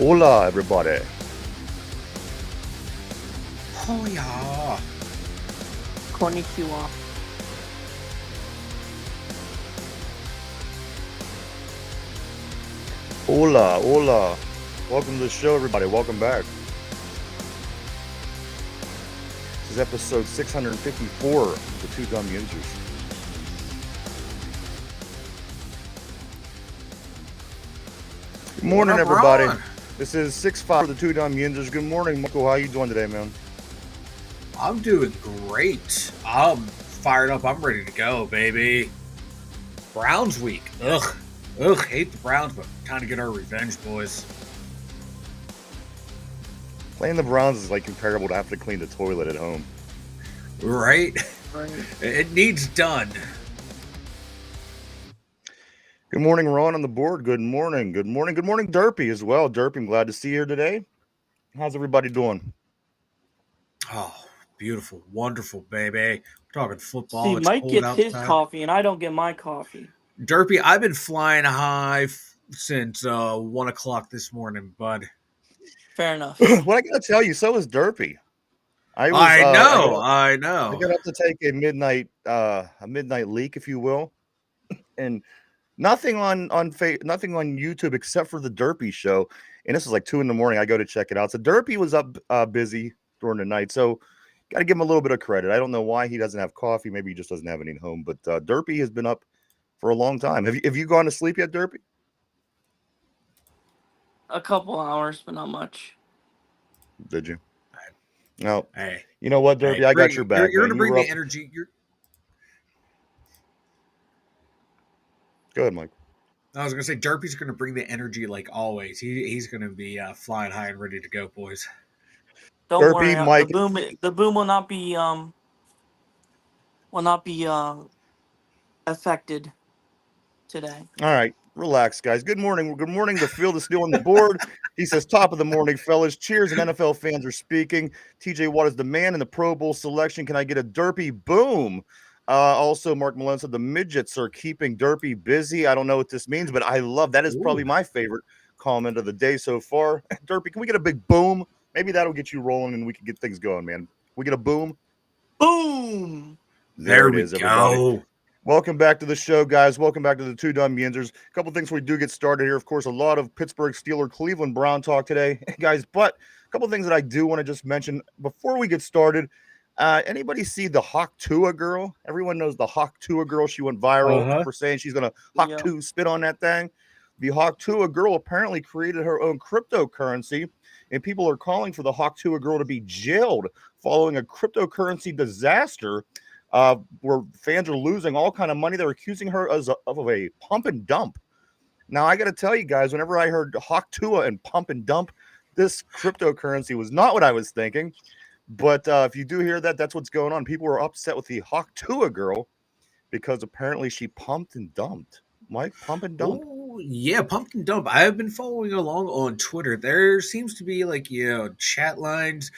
Hola, everybody. Oh yeah. Konnichiwa. Hola, hola. Welcome to the show, everybody. Welcome back. This is episode 654 of the Two Dum Yinzers. Good morning, everybody. This is 6-5 of the Two Dum Yinzers. Good morning, Michael. How you doing today, man? I'm doing great. I'm fired up. I'm ready to go, baby. Browns week. Ugh. Hate the Browns, but time to get our revenge, boys. Playing the Browns is like comparable to having to clean the toilet at home. Right? It needs done. Good morning, Ron on the board. Good morning. Good morning. Good morning, Derpy as well. Derpy, I'm glad to see you here today. How's everybody doing? Oh, beautiful, wonderful, baby. We're talking football. See, It's Mike cold gets outside. his coffee, and I don't get my coffee. Derpy, I've been flying high since 1 o'clock this morning, bud. Fair enough. What I gotta tell you, so is Derpy. I know. I got up to take a midnight leak, if you will, and nothing on YouTube except for the Derpy show. And this is like 2 a.m. I go to check it out. So Derpy was up busy during the night. So got to give him a little bit of credit. I don't know why he doesn't have coffee. Maybe he just doesn't have any at home. But Derpy has been up for a long time. Have you gone to sleep yet, Derpy? A couple hours, but not much. Did you? No. Hey, you know what, Derpy? I got your back. You're going to bring the energy. Go ahead, Mike. I was going to say, Derpy's going to bring the energy like always. He's going to be flying high and ready to go, boys. Don't worry, Mike. The boom will not be affected today. All right. Relax, guys. Good morning. Good morning. The field is still on the board. He says, top of the morning, fellas. Cheers, and NFL fans are speaking. TJ Watt is the man in the Pro Bowl selection. Can I get a Derpy boom? Also, Mark Malone said the midgets are keeping Derpy busy. I don't know what this means, but I love that. Is probably my favorite comment of the day so far. Derpy, can we get a big boom? Maybe that'll get you rolling and we can get things going, man. We get a boom? Boom! There it is, everybody. Welcome back to the show, guys. Welcome back to the Two Dumb Yinzers. A couple things we do get started here. Of course, a lot of Pittsburgh Steelers, Cleveland Brown talk today, guys. But a couple things that I do want to just mention before we get started. Anybody see the Hawk Tua girl? Everyone knows the Hawk Tua girl. She went viral for saying she's going to Hawk Tua spit on that thing. The Hawk Tua girl apparently created her own cryptocurrency, and people are calling for the Hawk Tua girl to be jailed following a cryptocurrency disaster. Where fans are losing all kind of money. They're accusing her of a pump and dump. Now, I got to tell you guys, whenever I heard Hawk Tua and pump and dump, this cryptocurrency was not what I was thinking. But if you do hear that, that's what's going on. People are upset with the Hawk Tua girl because apparently she pumped and dumped. Mike, pump and dump. Oh, yeah, pump and dump. I've been following along on Twitter. There seems to be chat lines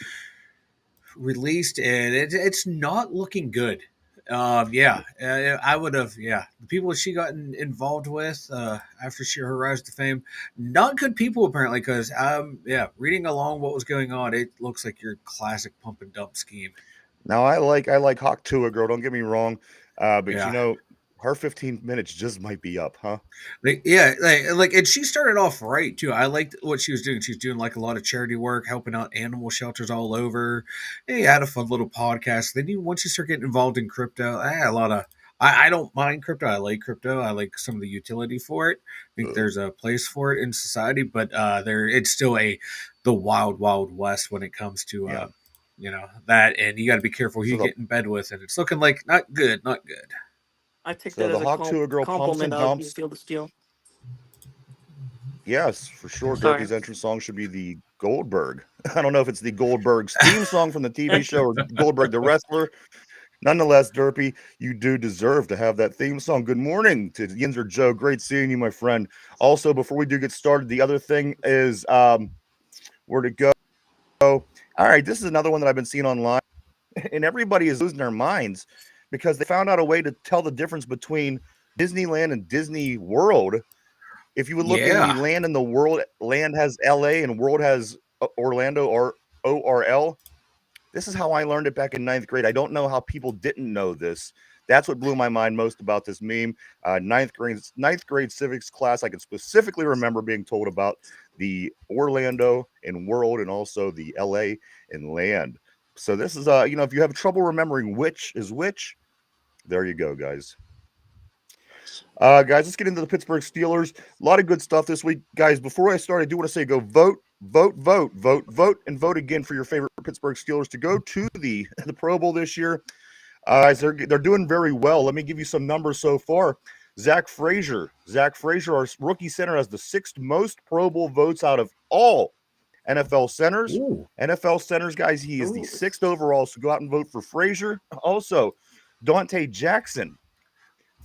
released, and it's not looking good. I would have. Yeah, the people she got involved with after her rise to fame, not good people apparently. Because reading along what was going on, it looks like your classic pump and dump scheme. Now I like Hawk Tua girl. Don't get me wrong, but her 15 minutes just might be up, huh? And she started off right too. I liked what she was doing. She's doing like a lot of charity work, helping out animal shelters all over. And had a fun little podcast. Then once you start getting involved in crypto, I don't mind crypto. I like crypto. I like some of the utility for it. I think there's a place for it in society, but it's still the wild west when it comes to that, and you got to be careful who you get in bed with, and it's looking like not good. I take that as a compliment of Steal the Steal. Yes, for sure. Derpy's entrance song should be the Goldberg. I don't know if it's the Goldberg's theme song from the TV show or Goldberg the wrestler. Nonetheless, Derpy, you do deserve to have that theme song. Good morning to Yinzer Joe. Great seeing you, my friend. Also, before we do get started, the other thing is where to go. All right, this is another one that I've been seeing online, and everybody is losing their minds because they found out a way to tell the difference between Disneyland and Disney World. If you would look in the land and the world, land has LA and world has Orlando or ORL. This is how I learned it back in 9th grade. I don't know how people didn't know this. That's what blew my mind most about this meme. Ninth grade civics class, I can specifically remember being told about the Orlando and world and also the LA and land. So this is, if you have trouble remembering which is which, there you go, guys. Guys, let's get into the Pittsburgh Steelers. A lot of good stuff this week. Guys, before I start, I do want to say go vote, and vote again for your favorite Pittsburgh Steelers to go to the Pro Bowl this year. Guys, they're doing very well. Let me give you some numbers so far. Zach Frazier, our rookie center, has the 6th most Pro Bowl votes out of all NFL centers. Ooh. NFL centers, guys, he is the 6th overall, so go out and vote for Frazier. Also, Dante Jackson,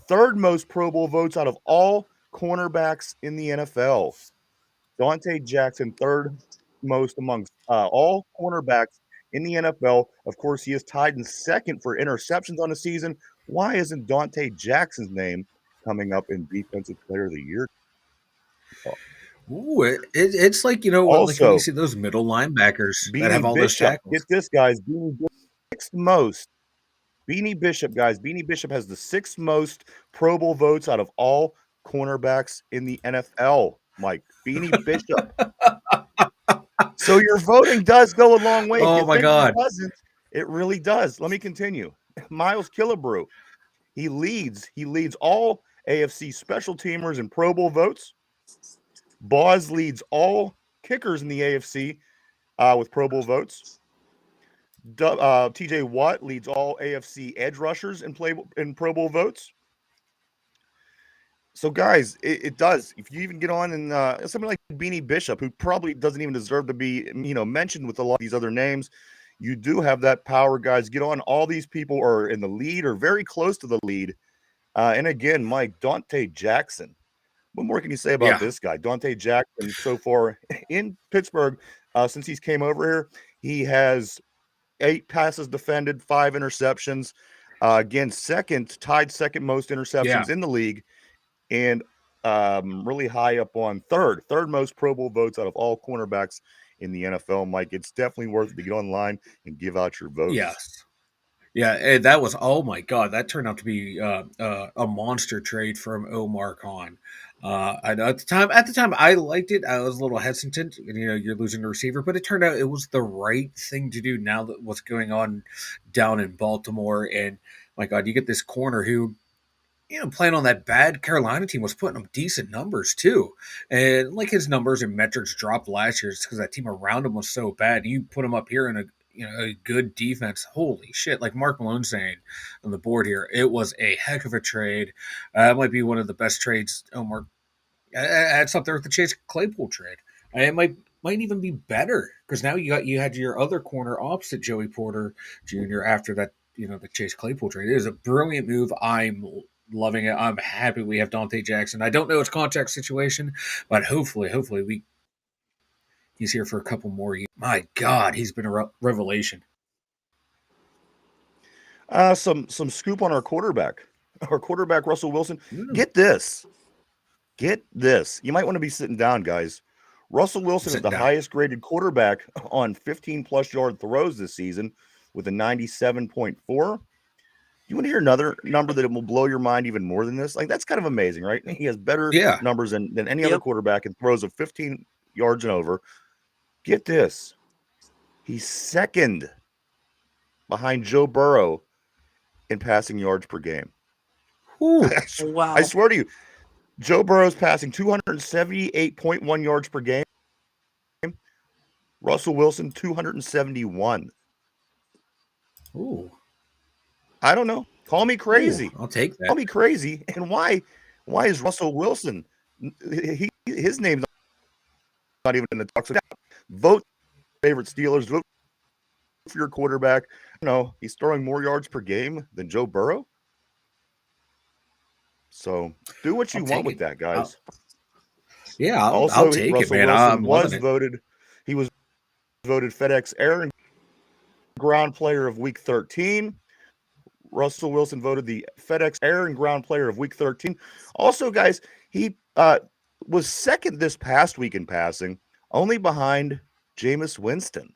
3rd most Pro Bowl votes out of all cornerbacks in the NFL. Dante Jackson, 3rd most amongst all cornerbacks in the NFL. Of course, he is tied in 2nd for interceptions on the season. Why isn't Dante Jackson's name coming up in Defensive Player of the Year? Ooh, it's like, also, like when you see those middle linebackers that have all those tackles. Get this, guys. Beanie Bishop, 6th most. Beanie Bishop, guys. Beanie Bishop has the 6th most Pro Bowl votes out of all cornerbacks in the NFL. Mike, Beanie Bishop. So your voting does go a long way. Oh, my God. It doesn't. It really does. Let me continue. Miles Killebrew. He leads all AFC special teamers in Pro Bowl votes. Boz leads all kickers in the AFC with Pro Bowl votes. TJ Watt leads all AFC edge rushers in Pro Bowl votes. So, guys, it does. If you even get on and something like Beanie Bishop, who probably doesn't even deserve to be, mentioned with a lot of these other names, you do have that power, guys. Get on. All these people are in the lead or very close to the lead. And again, Mike, Dante Jackson. What more can you say about this guy? Dante Jackson, so far in Pittsburgh, since he's came over here, he has 8 passes defended, 5 interceptions. Again, tied second most interceptions in the league. And really high up on third most Pro Bowl votes out of all cornerbacks in the NFL. Mike, it's definitely worth it to get online and give out your votes. Yes. Yeah, and that was, oh my God, that turned out to be a monster trade from Omar Khan. I know at the time I liked it. I was a little hesitant. You're losing a receiver, but it turned out it was the right thing to do. Now that what's going on down in Baltimore, and my God, you get this corner who, playing on that bad Carolina team was putting up decent numbers too. And like his numbers and metrics dropped last year just because that team around him was so bad. You put him up here in a good defense. Holy shit. Like Mark Malone saying on the board here, it was a heck of a trade. It might be one of the best trades. Omar, it's up there with the Chase Claypool trade. It might even be better because now you had your other corner opposite Joey Porter Jr. after that, the Chase Claypool trade. It is a brilliant move. I'm loving it. I'm happy we have Dante Jackson. I don't know his contract situation, but hopefully he's here for a couple more years. My God, he's been a revelation. Some scoop on our quarterback. Our quarterback, Russell Wilson. Get this. You might want to be sitting down, guys. Russell Wilson is the highest graded quarterback on 15-plus yard throws this season with a 97.4. You want to hear another number that will blow your mind even more than this? Like, that's kind of amazing, right? He has better numbers than any other quarterback in throws of 15 yards and over. Get this. He's 2nd behind Joe Burrow in passing yards per game. Ooh, wow. I swear to you, Joe Burrow's passing 278.1 yards per game. Russell Wilson, 271. Ooh. I don't know. Call me crazy. Ooh, I'll take that. Call me crazy. And why is Russell Wilson? His name's not even in the talk. So vote favorite Steelers. Vote for your quarterback. He's throwing more yards per game than Joe Burrow. So do what you want with that, guys. I'll take Russell it, man. Wilson he was voted FedEx Air and Ground Player of Week 13. Russell Wilson voted the FedEx Air and Ground Player of Week 13. Also, guys, he was second this past week in passing, only behind Jameis Winston.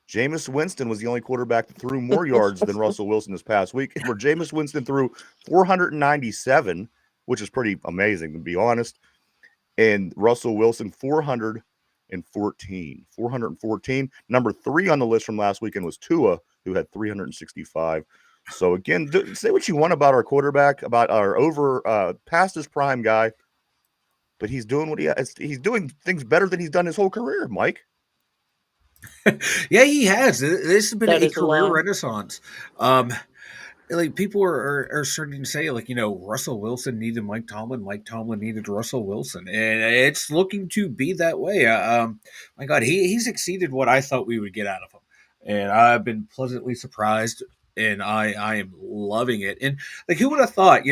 Jameis Winston was the only quarterback that threw more yards than Russell Wilson this past week, where Jameis Winston threw 497, which is pretty amazing, to be honest. And Russell Wilson, 414. 414. Number 3 on the list from last weekend was Tua, who had 365. So, again, say what you want about our quarterback, about our past his prime guy, but he's doing what he's doing things better than he's done his whole career, Mike. Yeah, he has. This has been a career renaissance. Like people are starting to say, like, Russell Wilson needed Mike Tomlin needed Russell Wilson, and it's looking to be that way. My God, he's exceeded what I thought we would get out of him, and I've been pleasantly surprised, and I am loving it. And like, who would have thought,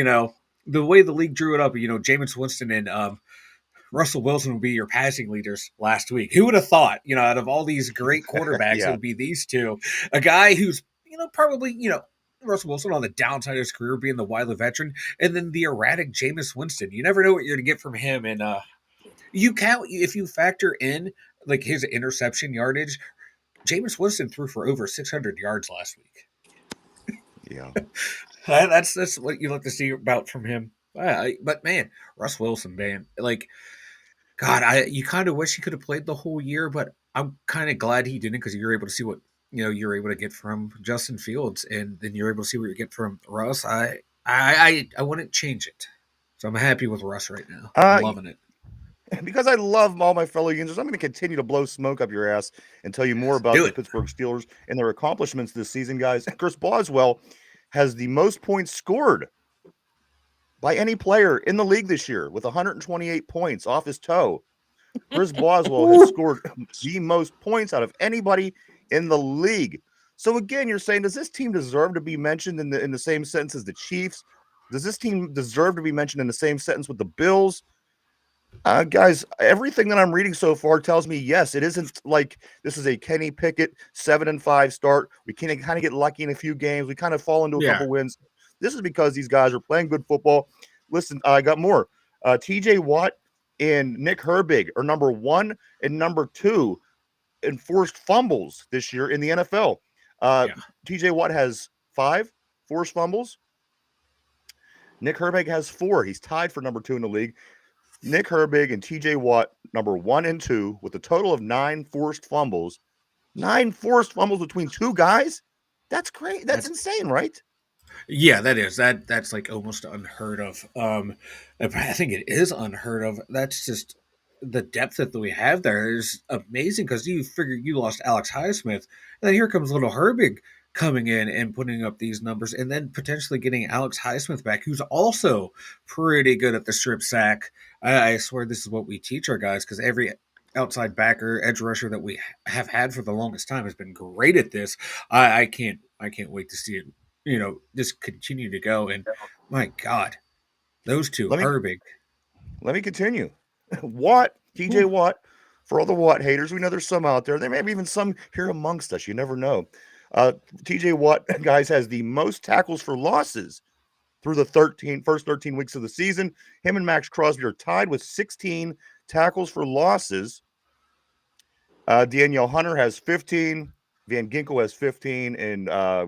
the way the league drew it up, Jameis Winston and Russell Wilson would be your passing leaders last week. Who would have thought, out of all these great quarterbacks, it would be these two, a guy who's, probably, Russell Wilson on the downside of his career being the wily veteran, and then the erratic Jameis Winston. You never know what you're going to get from him. And you count, if you factor in like his interception yardage, Jameis Winston threw for over 600 yards last week. Yeah. That's what you look to see about from him. But man, Russ Wilson, man, like, God, you kind of wish he could have played the whole year, but I'm kind of glad he didn't, because you're able to see what you're able to get from Justin Fields, and then you're able to see what you get from Russ. I wouldn't change it, so I'm happy with Russ right now. I'm loving it. Because I love all my fellow Yinzers, I'm going to continue to blow smoke up your ass and tell you more about the Pittsburgh Steelers and their accomplishments this season, guys. Chris Boswell has the most points scored by any player in the league this year with 128 points off his toe. Chris Boswell has scored the most points out of anybody in the league. So again, you're saying, does this team deserve to be mentioned in the same sentence as the Chiefs? Does this team deserve to be mentioned in the same sentence with the Bills? Guys, everything that I'm reading so far tells me yes. It isn't like this is a Kenny Pickett 7-5 start. We can kind of get lucky in a few games. We kind of fall into a couple wins. This is because these guys are playing good football. Listen, I got more. TJ Watt and Nick Herbig are number 1 and number 2 in forced fumbles this year in the NFL. TJ Watt has 5 forced fumbles. Nick Herbig has 4. He's tied for number 2 in the league. Nick Herbig and TJ Watt, number 1 and 2, with a total of 9 forced fumbles. 9 forced fumbles between 2 guys? That's great. That's insane, right? Yeah, that is. That's like almost unheard of. I think it is unheard of. That's just the depth that we have there is amazing, because you figure you lost Alex Highsmith, and then here comes little Herbig coming in and putting up these numbers, and then potentially getting Alex Highsmith back, who's also pretty good at the strip sack. I swear this is what we teach our guys, because every outside backer, edge rusher that we have had for the longest time has been great at this. I can't wait to see it, just continue to go. And my God, those two, Herbig. Let me continue. Watt, TJ Watt, for all the Watt haters, we know there's some out there. There may be even some here amongst us. You never know. TJ Watt, guys, has the most tackles for losses through the first 13 weeks of the season. Him and Max Crosby are tied with 16 tackles for losses. Danielle Hunter has 15. Van Ginkel has 15. And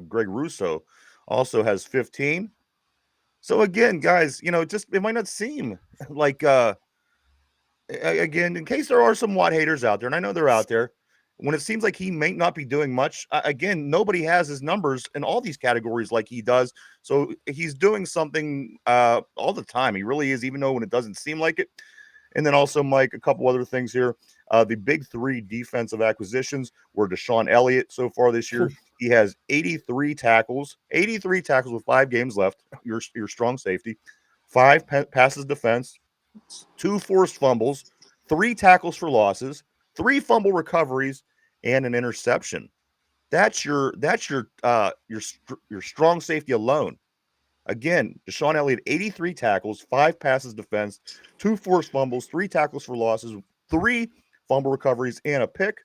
Greg Russo also has 15. So again, guys, it might not seem like, again, in case there are some Watt haters out there, and I know they're out there, when it seems like he may not be doing much, again, nobody has his numbers in all these categories like he does. So he's doing something all the time. He really is, even though when it doesn't seem like it. And then also, Mike, a couple other things here. The big 3 defensive acquisitions were Deshaun Elliott so far this year. He has 83 tackles with 5 games left. Your strong safety. 5 passes defense, 2 forced fumbles, 3 tackles for losses, 3 fumble recoveries, and an interception. That's your strong safety alone. Again, Deshaun Elliott, 83 tackles, 5 passes defense, 2 forced fumbles, 3 tackles for losses, 3 fumble recoveries, and a pick.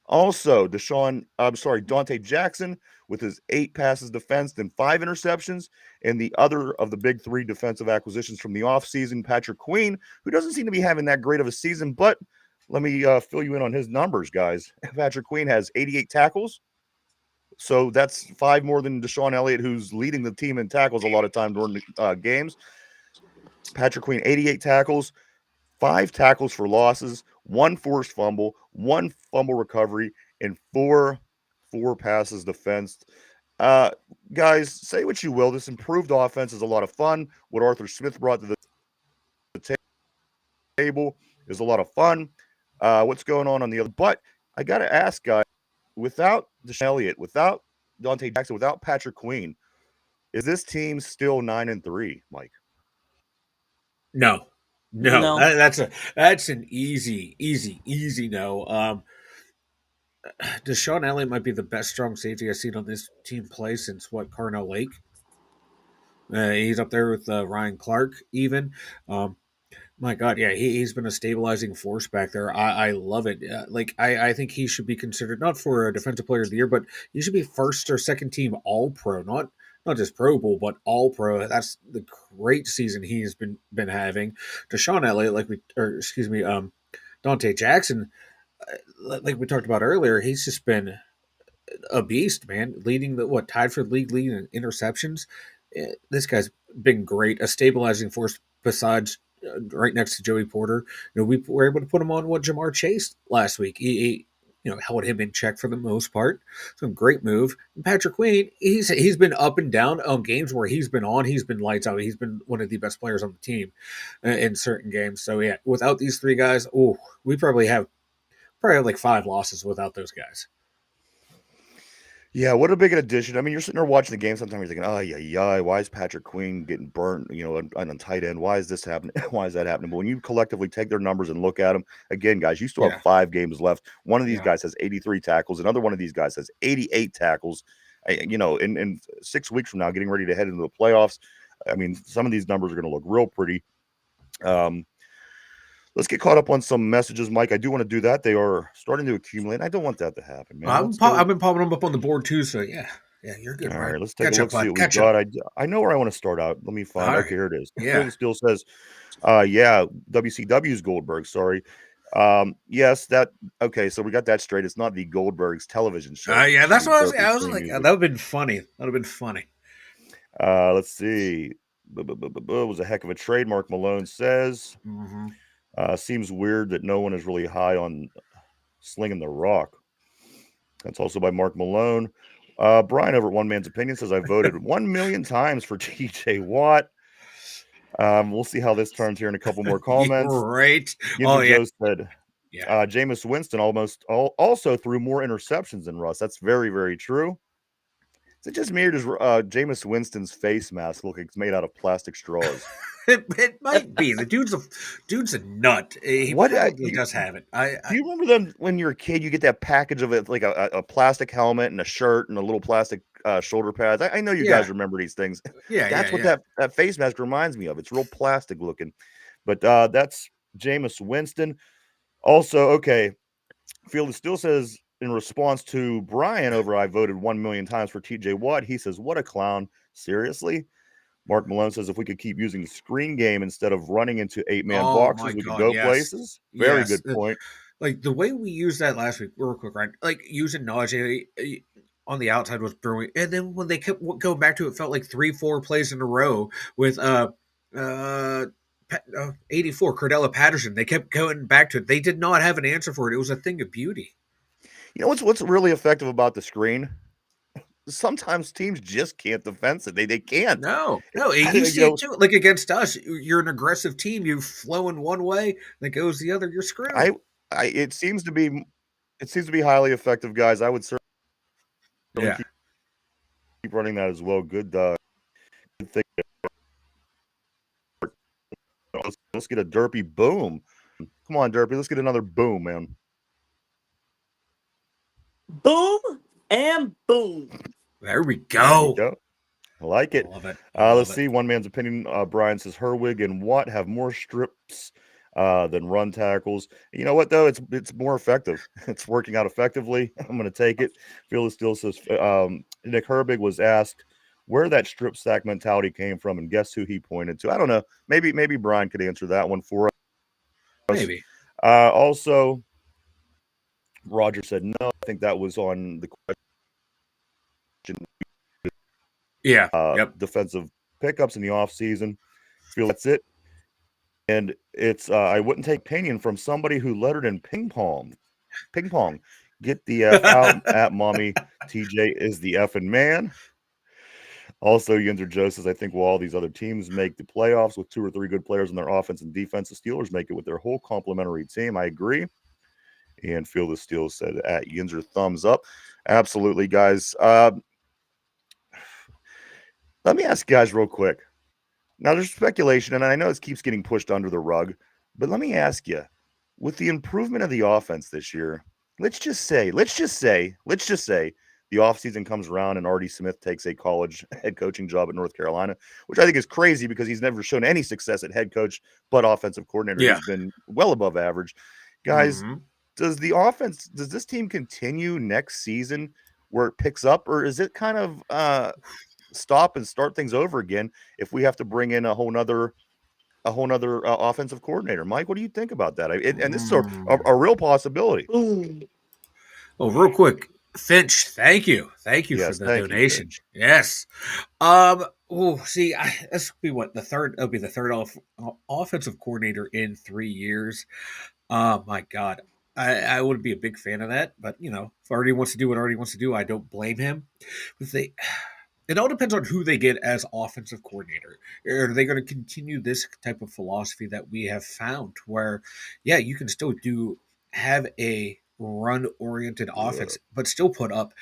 Also, Dante Jackson with his 8 passes defensed and 5 interceptions. And the other of the big 3 defensive acquisitions from the offseason, Patrick Queen, who doesn't seem to be having that great of a season, but let me fill you in on his numbers, guys. Patrick Queen has 88 tackles. So that's 5 more than Deshaun Elliott, who's leading the team in tackles a lot of time during the games. Patrick Queen, 88 tackles, 5 tackles for losses, 1 forced fumble, 1 fumble recovery, and 4 passes defensed. Guys, say what you will. This improved offense is a lot of fun. What Arthur Smith brought to the table is a lot of fun. What's going on the other? But I got to ask, guys, without Deshaun Elliott, without Dante Jackson, without Patrick Queen, is this team still 9-3, Mike? No. That's an easy no. Deshaun Elliott might be the best strong safety I've seen on this team play since Carnell Lake. He's up there with Ryan Clark even. My God, yeah, he's been a stabilizing force back there. I love it. I think he should be considered not for a defensive player of the year, but he should be first or second team All Pro, not just Pro Bowl, but All Pro. That's the great season he's been having. Deshaun Elliott, Dante Jackson, like we talked about earlier, he's just been a beast, man. Leading tied for the league lead in interceptions. This guy's been great, a stabilizing force besides right next to Joey Porter. We were able to put him on Jamar Chase last week. He held him in check for the most part. So great move. And Patrick Queen, he's been up and down on games where he's been lights out. He's been one of the best players on the team in certain games. So yeah, without these 3 guys, we probably have like 5 losses without those guys. Yeah, what a big addition. I mean, you're sitting there watching the game. Sometimes you're thinking, oh, yeah, why is Patrick Queen getting burnt, on a tight end? Why is this happening? Why is that happening? But when you collectively take their numbers and look at them, again, guys, you still have 5 games left. One of these guys has 83 tackles. Another one of these guys has 88 tackles. In 6 weeks from now, getting ready to head into the playoffs, I mean, some of these numbers are going to look real pretty. Let's get caught up on some messages, Mike. I do want to do that. They are starting to accumulate. I don't want that to happen, man. I've been popping them up on the board too, so yeah, you're good. All right, let's take a look, see what we got. I know where I want to start out. Let me find. Okay, here it is. Yeah. Still says, WCW's Goldberg. Sorry. Yes, that. Okay, so we got that straight. It's not the Goldberg's television show. Yeah, that's what I was like. That would have been funny. Let's see. It was a heck of a trade. Mark Malone says. Mm-hmm. Seems weird that no one is really high on slinging the rock. That's also by Mark Malone. Brian over at One Man's Opinion says, I voted 1 million times for TJ Watt. We'll see how this turns here in a couple more comments. Right. Joe said, Jameis Winston also threw more interceptions than Russ. That's very, very true. Is it just me or does Jameis Winston's face mask look like it's made out of plastic straws? It might be. The dude's a nut. He probably does have it. Do you remember them when you're a kid? You get that package of it, like a plastic helmet and a shirt and a little plastic shoulder pads. I know you guys remember these things. Yeah, that's what that face mask reminds me of. It's real plastic looking. But that's Jameis Winston. Also, okay, Field still says in response to Brian over, I voted 1 million times for TJ Watt. He says, what a clown. Seriously? Mark Malone says, if we could keep using the screen game instead of running into 8-man boxes, we could go places. Very good point. Like the way we used that last week, real quick, right? Like using Najee on the outside was brilliant. And then when they kept going back to it, felt like 3-4 plays in a row with 84 Cordella Patterson. They kept going back to it. They did not have an answer for it. It was a thing of beauty. You know what's really effective about the screen? Sometimes teams just can't defend it. They can't. No. You see it too. Like against us, you're an aggressive team. You flow in one way, then goes the other. You're screwed. It seems to be highly effective, guys. I would certainly keep running that as well. Good thing. Let's get a derpy boom. Come on, derpy. Let's get another boom, man. Boom and boom. There we go. I like it. I love it. Let's see. One man's opinion. Brian says Herwig and Watt have more strips than run tackles. You know what, though? It's more effective. It's working out effectively. I'm going to take it. Feel the Steel says Nick Herbig was asked where that strip sack mentality came from, and guess who he pointed to? I don't know. Maybe Brian could answer that one for us. Maybe. Also, Roger said no. I think that was on the question. Yeah. Defensive pickups in the offseason. Feel that's it. And it's I wouldn't take opinion from somebody who lettered in ping pong. Ping pong. Get the F out at mommy. TJ is the effing man. Also, Yinzer Joe says, I think while all these other teams make the playoffs with 2 or 3 good players in their offense and defense, the Steelers make it with their whole complementary team. I agree. And Phil the Steel said at Yinzer, thumbs up. Absolutely, guys. Let me ask you guys real quick. Now, there's speculation, and I know it keeps getting pushed under the rug, but let me ask you, with the improvement of the offense this year, let's just say the offseason comes around and Artie Smith takes a college head coaching job at North Carolina, which I think is crazy because he's never shown any success at head coach, but offensive coordinator. Yeah. He's been well above average. Guys, does this team continue next season where it picks up, or is it kind of stop and start things over again if we have to bring in a whole nother offensive coordinator? Mike, what do you think about that? And this is a real possibility. Oh, real quick, Finch, thank you for the donation. Yes. See, this will be what the third. It'll be the third offensive coordinator in 3 years. Oh my God, I would be a big fan of that. But if Artie wants to do what Artie wants to do, I don't blame him. But it all depends on who they get as offensive coordinator. Are they going to continue this type of philosophy that we have found where, you can still have a run-oriented offense, but still put up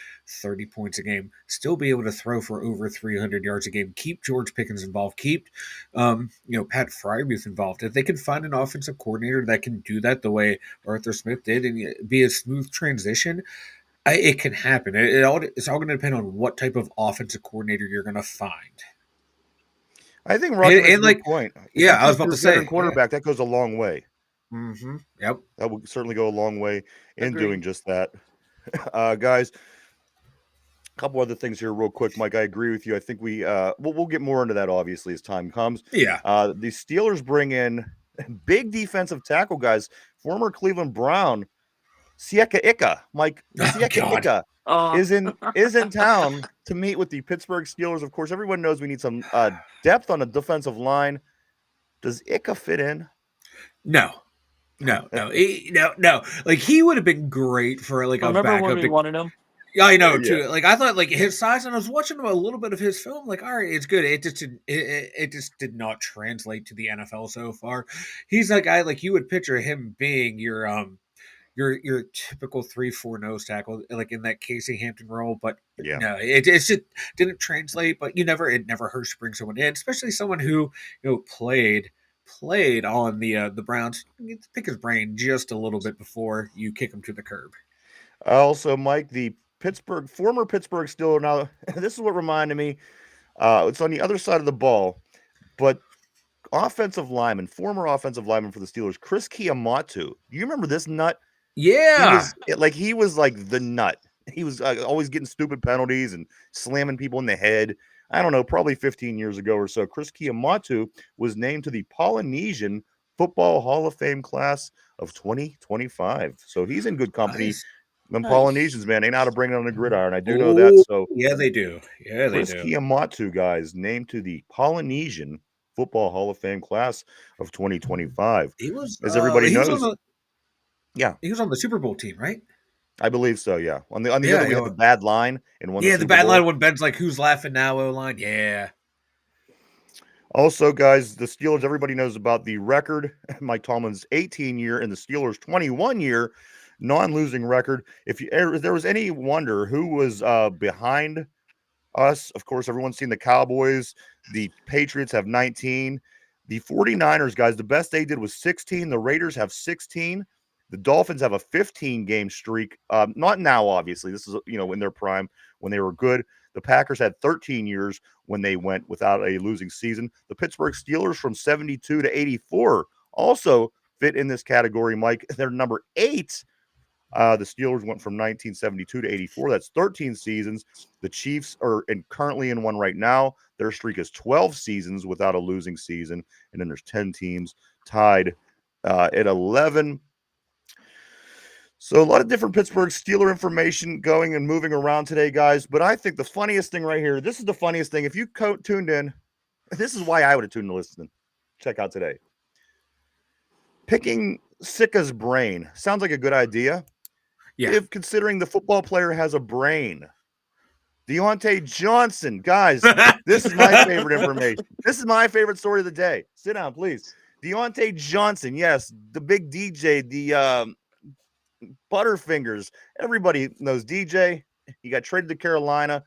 30 points a game, still be able to throw for over 300 yards a game, keep George Pickens involved, keep Pat Freiermuth involved. If they can find an offensive coordinator that can do that the way Arthur Smith did and be a smooth transition, it can happen. It's all going to depend on what type of offensive coordinator you're going to find. I think Roger makes a good point. I was about to say, quarterback, that goes a long way. Mm-hmm. Yep. That would certainly go a long way in doing just that. Guys, a couple other things here real quick, Mike. I agree with you. I think we'll get more into that, obviously, as time comes. Yeah. The Steelers bring in big defensive tackle, guys. Former Cleveland Brown, Siaka Ika. Mike, Siaka Ika is in town to meet with the Pittsburgh Steelers. Of course, everyone knows we need some depth on the defensive line. Does Ika fit in? No. Like, he would have been great for like a backup. Remember when we wanted him? Yeah, I know too. Like, I thought like his size, and I was watching a little bit of his film. Like, all right, it's good. It just did not translate to the NFL so far. He's that guy like you would picture him being your typical 3-4 nose tackle, like in that Casey Hampton role. But no, it just didn't translate. But it never hurts to bring someone in, especially someone who played on the Browns. Pick his brain just a little bit before you kick him to the curb. Also, Mike, the former Pittsburgh Steeler. Now, this is what reminded me. It's on the other side of the ball, but former offensive lineman for the Steelers, Chris Kiamatu. Do you remember this nut? Yeah. He was like the nut. He was always getting stupid penalties and slamming people in the head. I don't know, probably 15 years ago or so. Chris Kiamatu was named to the Polynesian Football Hall of Fame class of 2025. So he's in good company. Nice. Them Polynesians, man, they know how to bring it on the gridiron. I do know that. So yeah, they do. Yeah, they do. Chris Kiamatu, guys, named to the Polynesian Football Hall of Fame class of 2025. He was, as everybody knows. He was on the Super Bowl team, right? I believe so, yeah. On the other, we have the bad line and one. Yeah, the bad line when Ben's like, "Who's laughing now?" O-line, yeah. Also, guys, the Steelers. Everybody knows about the record. Mike Tomlin's 18-year and the Steelers' 21-year non-losing record. If there was any wonder who was behind us, of course, everyone's seen the Cowboys. The Patriots have 19. The 49ers, guys, the best they did was 16. The Raiders have 16. The Dolphins have a 15-game streak. Not now, obviously. This is, in their prime when they were good. The Packers had 13 years when they went without a losing season. The Pittsburgh Steelers from 72 to 84 also fit in this category, Mike. They're number 8. The Steelers went from 1972 to 84. That's 13 seasons. The Chiefs are currently in one right now. Their streak is 12 seasons without a losing season. And then there's 10 teams tied at 11. So a lot of different Pittsburgh Steeler information going and moving around today, guys. But I think the funniest thing right here, this is the funniest thing. If you tuned in, this is why I would have tuned in to listen. Check out today. Picking Sika's brain sounds like a good idea. Yeah. If considering the football player has a brain. Deontay Johnson, guys, this is my favorite information. This is my favorite story of the day. Sit down, please. Deontay Johnson, yes, the big DJ, the Butterfingers. Everybody knows DJ. He got traded to Carolina.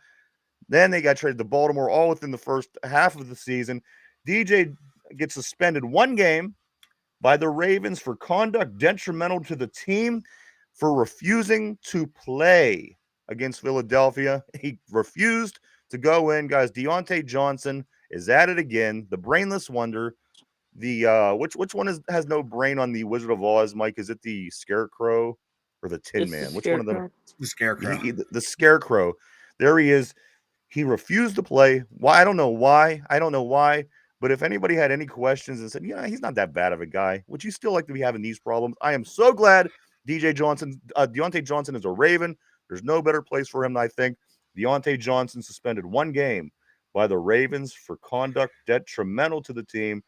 Then they got traded to Baltimore, all within the first half of the season. DJ gets suspended 1 game by the Ravens for conduct detrimental to the team for refusing to play against Philadelphia. He refused to go in, guys. Deontay Johnson is at it again. The brainless wonder. The which one has no brain on the Wizard of Oz, Mike? Is it the Scarecrow or the Tin Man? Which one of them? The Scarecrow. The Scarecrow. There he is. He refused to play. Why? I don't know why. But if anybody had any questions and said, yeah, he's not that bad of a guy, would you still like to be having these problems? I am so glad Deontay Johnson is a Raven. There's no better place for him, I think. Deontay Johnson suspended 1 game by the Ravens for conduct detrimental to the team,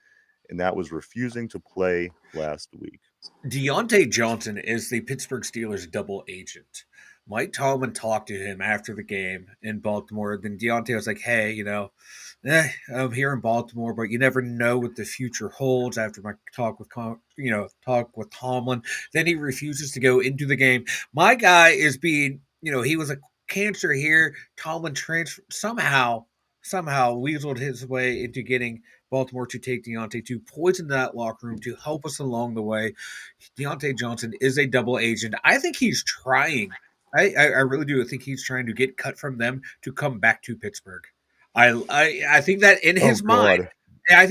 and that was refusing to play last week. Deontay Johnson is the Pittsburgh Steelers double agent. Mike Tomlin talked to him after the game in Baltimore. Then Deontay was like, hey, I'm here in Baltimore, but you never know what the future holds after my talk with Tomlin. Then he refuses to go into the game. My guy is being, he was a cancer here. Tomlin somehow weaseled his way into getting Baltimore to take Deontay, to poison that locker room, to help us along the way. Deontay Johnson is a double agent. I think he's trying. I really do think he's trying to get cut from them to come back to Pittsburgh. I think that in his mind, I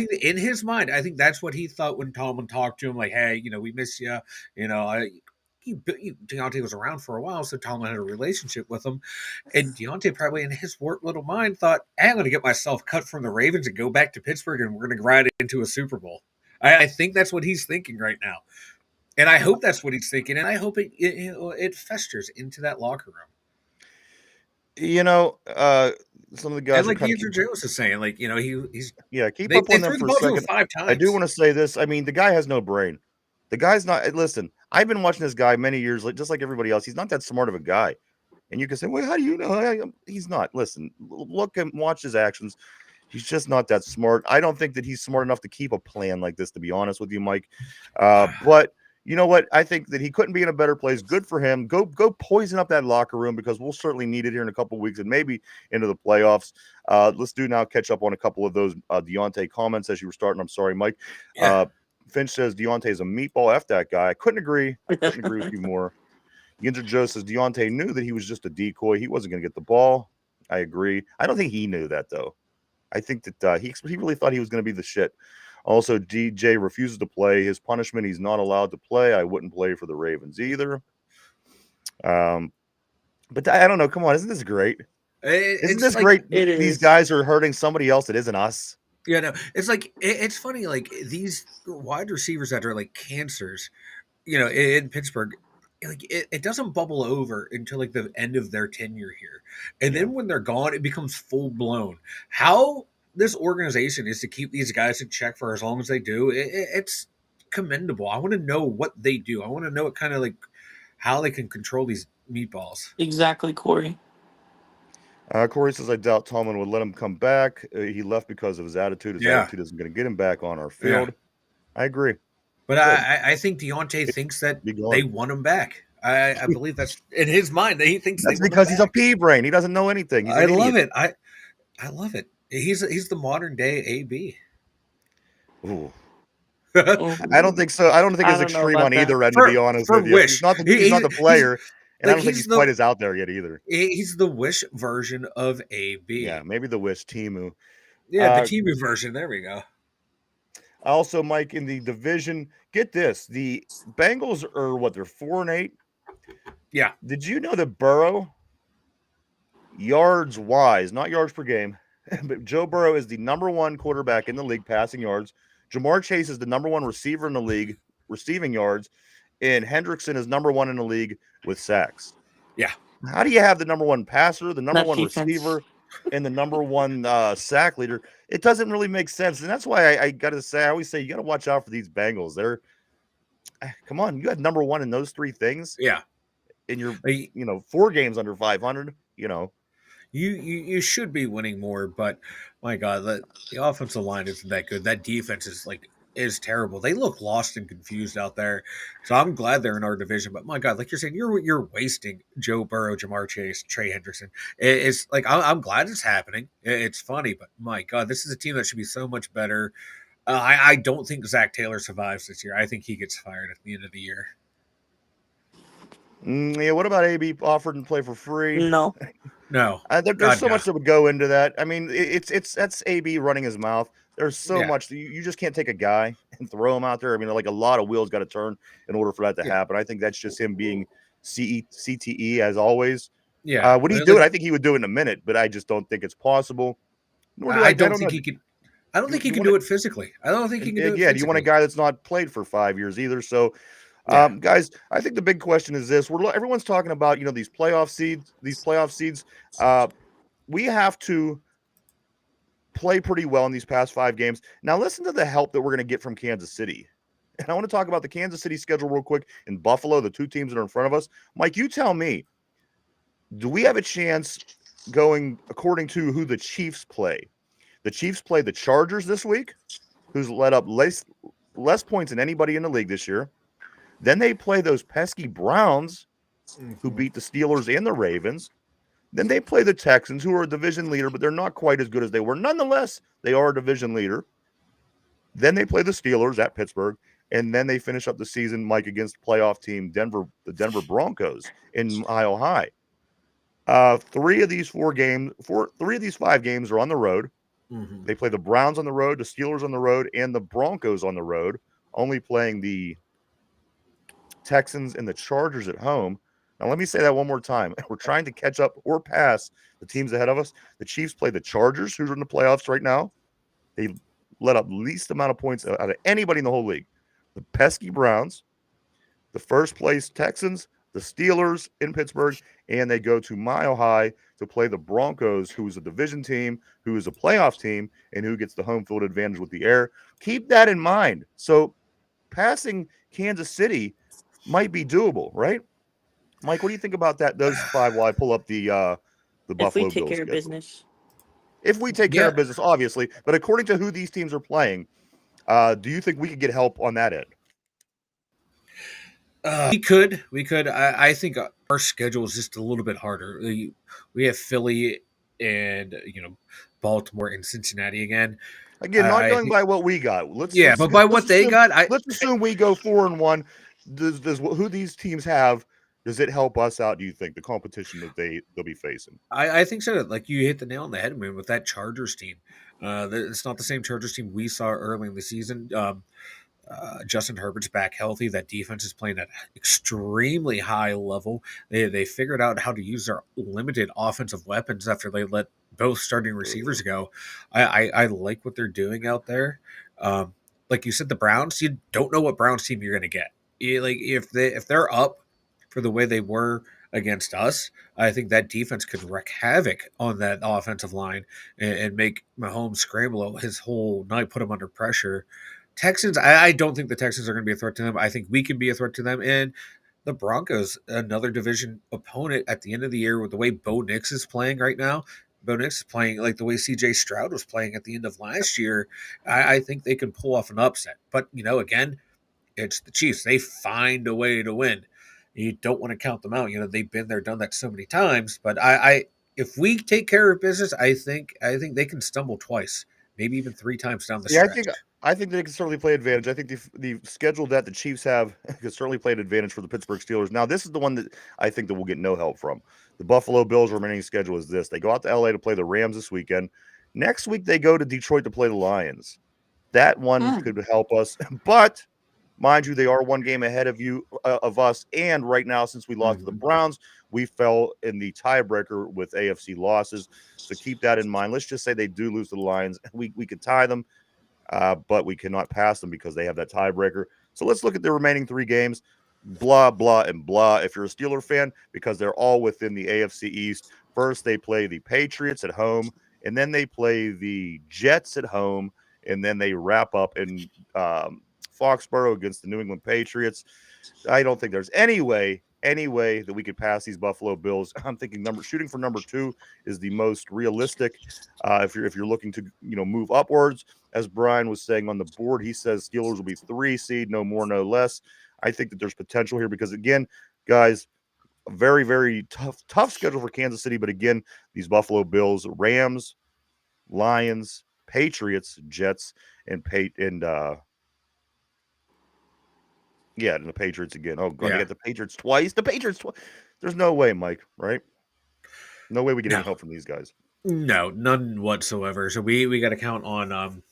think that's what he thought when Tomlin talked to him, like, hey, we miss you. Deontay was around for a while, so Tomlin had a relationship with him. And Deontay probably in his warped little mind thought, hey, I'm going to get myself cut from the Ravens and go back to Pittsburgh, and we're going to ride into a Super Bowl. I think that's what he's thinking right now. And I hope that's what he's thinking, and I hope it festers into that locker room. Some of the guys, and like Andrew Jones is saying, like, he's keep up on them for a second. 5 times. I do want to say this. I mean, the guy has no brain. The guy's not. Listen, I've been watching this guy many years, just like everybody else. He's not that smart of a guy, and you can say, well, how do you know? He's not. Listen, look and watch his actions. He's just not that smart. I don't think that he's smart enough to keep a plan like this, to be honest with you, Mike. But you know what? I think that he couldn't be in a better place. Good for him. Go poison up that locker room, because we'll certainly need it here in a couple of weeks and maybe into the playoffs. Let's catch up on a couple of those Deontay comments as you were starting. I'm sorry, Mike. Yeah. Finch says Deontay is a meatball. F that guy. I couldn't agree with you more. Yinzer Joe says Deontay knew that he was just a decoy. He wasn't going to get the ball. I agree. I don't think he knew that, though. I think that he really thought he was going to be the shit. Also, DJ refuses to play. His punishment, he's not allowed to play. I wouldn't play for the Ravens either. But I don't know. Come on. Isn't this great? Isn't this great? These guys are hurting somebody else that isn't us. Yeah, no, it's like, it's funny, like, these wide receivers that are like cancers, in Pittsburgh, like, it doesn't bubble over until like the end of their tenure here. And then when they're gone, it becomes full blown. How this organization is to keep these guys in check for as long as they do, it's commendable. I want to know what they do. I want to know what kind of, like, how they can control these meatballs. Exactly, Corey. Corey says, I doubt Tomlin would let him come back. He left because of his attitude. His attitude isn't going to get him back on our field. Yeah. I agree. But I think Deontay thinks that they want him back. I believe that's in his mind, that he thinks that's because he's a pea brain. He doesn't know anything. I love it. I love it. He's the modern day AB. Ooh. I don't think so. I don't think it's extreme on either end, to be honest with you. He's not the player. And I don't think he's quite as out there yet either. He's the Wish version of AB. Yeah, maybe the Wish Timu. Yeah, the Timu version. There we go. Also, Mike, in the division, get this: the Bengals are what? They're 4-8. Yeah. Did you know that Burrow, yards wise, not yards per game, but Joe Burrow is the number one quarterback in the league passing yards. Jamar Chase is the number one receiver in the league receiving yards, and Hendrickson is number one in the league with sacks. Yeah. How do you have the number one passer, the number That one defense. receiver, and the number one sack leader? It doesn't really make sense, and that's why I got to say, I always say you got to watch out for these Bengals. They're come on, you had number one in those three things. Yeah. And you're 4 games under 500. You should be winning more, but my God, the offensive line isn't that good. That defense is terrible. They look lost and confused out there. So I'm glad they're in our division. But my God, like you're saying, you're wasting Joe Burrow, Jamar Chase, Trey Hendrickson. It's like I'm glad it's happening. It's funny, but my God, this is a team that should be so much better. I don't think Zach Taylor survives this year. I think he gets fired at the end of the year. Yeah, what about AB offered and play for free? No. There's so much that would go into that. I mean, that's AB running his mouth. There's so much you just can't take a guy and throw him out there. I mean, like a lot of wheels got to turn in order for that to happen. I think that's just him being CTE as always. Yeah. Would he do it? I think he would do it in a minute, but I just don't think it's possible. I don't think he can. I don't think he can do it physically. I don't think he can do it. Yeah, you want a guy that's not played for 5 years either. So, guys, I think the big question is this: everyone's talking about these playoff seeds. We have to play pretty well in these past 5 games. Now, listen to the help that we're going to get from Kansas City. And I want to talk about the Kansas City schedule real quick in Buffalo, the 2 teams that are in front of us. Mike, you tell me, do we have a chance going according to who the Chiefs play? The Chiefs play the Chargers this week, who's let up less points than anybody in the league this year. Then they play those pesky Browns, who beat the Steelers and the Ravens. Then they play the Texans, who are a division leader, but they're not quite as good as they were. Nonetheless, they are a division leader. Then they play the Steelers at Pittsburgh, and then they finish up the season, Mike, against playoff team the Denver Broncos in Mile High. 3 of these 5 games are on the road. Mm-hmm. They play the Browns on the road, the Steelers on the road, and the Broncos on the road, only playing the Texans and the Chargers at home. Now, let me say that one more time. We're trying to catch up or pass the teams ahead of us. The Chiefs play the Chargers, who are in the playoffs right now. They let up least amount of points out of anybody in the whole league. The pesky Browns, the first place Texans, the Steelers in Pittsburgh, and they go to Mile High to play the Broncos, who is a division team, who is a playoff team, and who gets the home field advantage with the air. Keep that in mind. So passing Kansas City might be doable, right? Mike, what do you think about that? Those 5 while I pull up the Buffalo Bills. If we take care of business. If we take care of business, obviously. But according to who these teams are playing, do you think we could get help on that end? We could. I think our schedule is just a little bit harder. We have Philly and Baltimore and Cincinnati again. Again, not going by what we got. But by what they got, let's assume we go 4-1. Does who these teams have? Does it help us out? Do you think the competition that they'll be facing? I think so. Like you hit the nail on the head, man, with that Chargers team. It's not the same Chargers team we saw early in the season. Justin Herbert's back healthy. That defense is playing at extremely high level. They figured out how to use their limited offensive weapons after they let both starting receivers go. I like what they're doing out there. Like you said, the Browns, you don't know what Browns team you're going to get. If they're up for the way they were against us, I think that defense could wreak havoc on that offensive line and make Mahomes scramble his whole night, put him under pressure. Texans, I don't think the Texans are going to be a threat to them. I think we can be a threat to them. And the Broncos, another division opponent at the end of the year with the way Bo Nix is playing right now. Bo Nix is playing like the way C.J. Stroud was playing at the end of last year. I think they can pull off an upset. But, again, it's the Chiefs. They find a way to win. You don't want to count them out. They've been there, done that so many times. But if we take care of business, I think they can stumble twice, maybe even 3 times down the stretch. I think they can certainly play advantage. I think the schedule that the Chiefs have could certainly play an advantage for the Pittsburgh Steelers. Now, this is the one that I think that we'll get no help from. The Buffalo Bills' remaining schedule is this. They go out to L.A. to play the Rams this weekend. Next week, they go to Detroit to play the Lions. That one could help us. But mind you, they are one game ahead of us. And right now, since we lost to the Browns, we fell in the tiebreaker with AFC losses. So keep that in mind. Let's just say they do lose to the Lions. We could tie them, but we cannot pass them because they have that tiebreaker. So let's look at the remaining 3 games. Blah, blah, and blah. If you're a Steeler fan, because they're all within the AFC East. First, they play the Patriots at home, and then they play the Jets at home, and then they wrap up in Foxborough against the New England Patriots. I don't think there's any way that we could pass these Buffalo Bills. I'm thinking shooting for number 2 is the most realistic. If you're looking to move upwards, as Brian was saying on the board, he says Steelers will be 3 seed, no more, no less. I think that there's potential here because, again, guys, a very, very tough schedule for Kansas City. But again, these Buffalo Bills, Rams, Lions, Patriots, Jets, and the Patriots again. Oh, God, you got the Patriots twice. There's no way, Mike, right? No way we get any help from these guys. No, none whatsoever. So we got to count on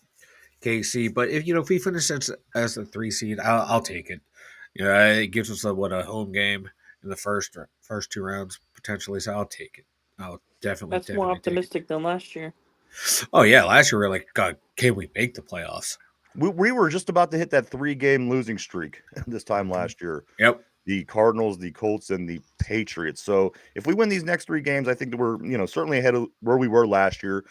KC. But if we finish as the 3 seed, I'll take it. It gives us a home game in the first 2 rounds potentially. So I'll take it. I'll definitely. That's more optimistic than last year. Oh yeah, last year we were like, God, can we make the playoffs? We were just about to hit that 3-game losing streak this time last year. Yep. The Cardinals, the Colts, and the Patriots. So if we win these next 3 games, I think that we're certainly ahead of where we were last year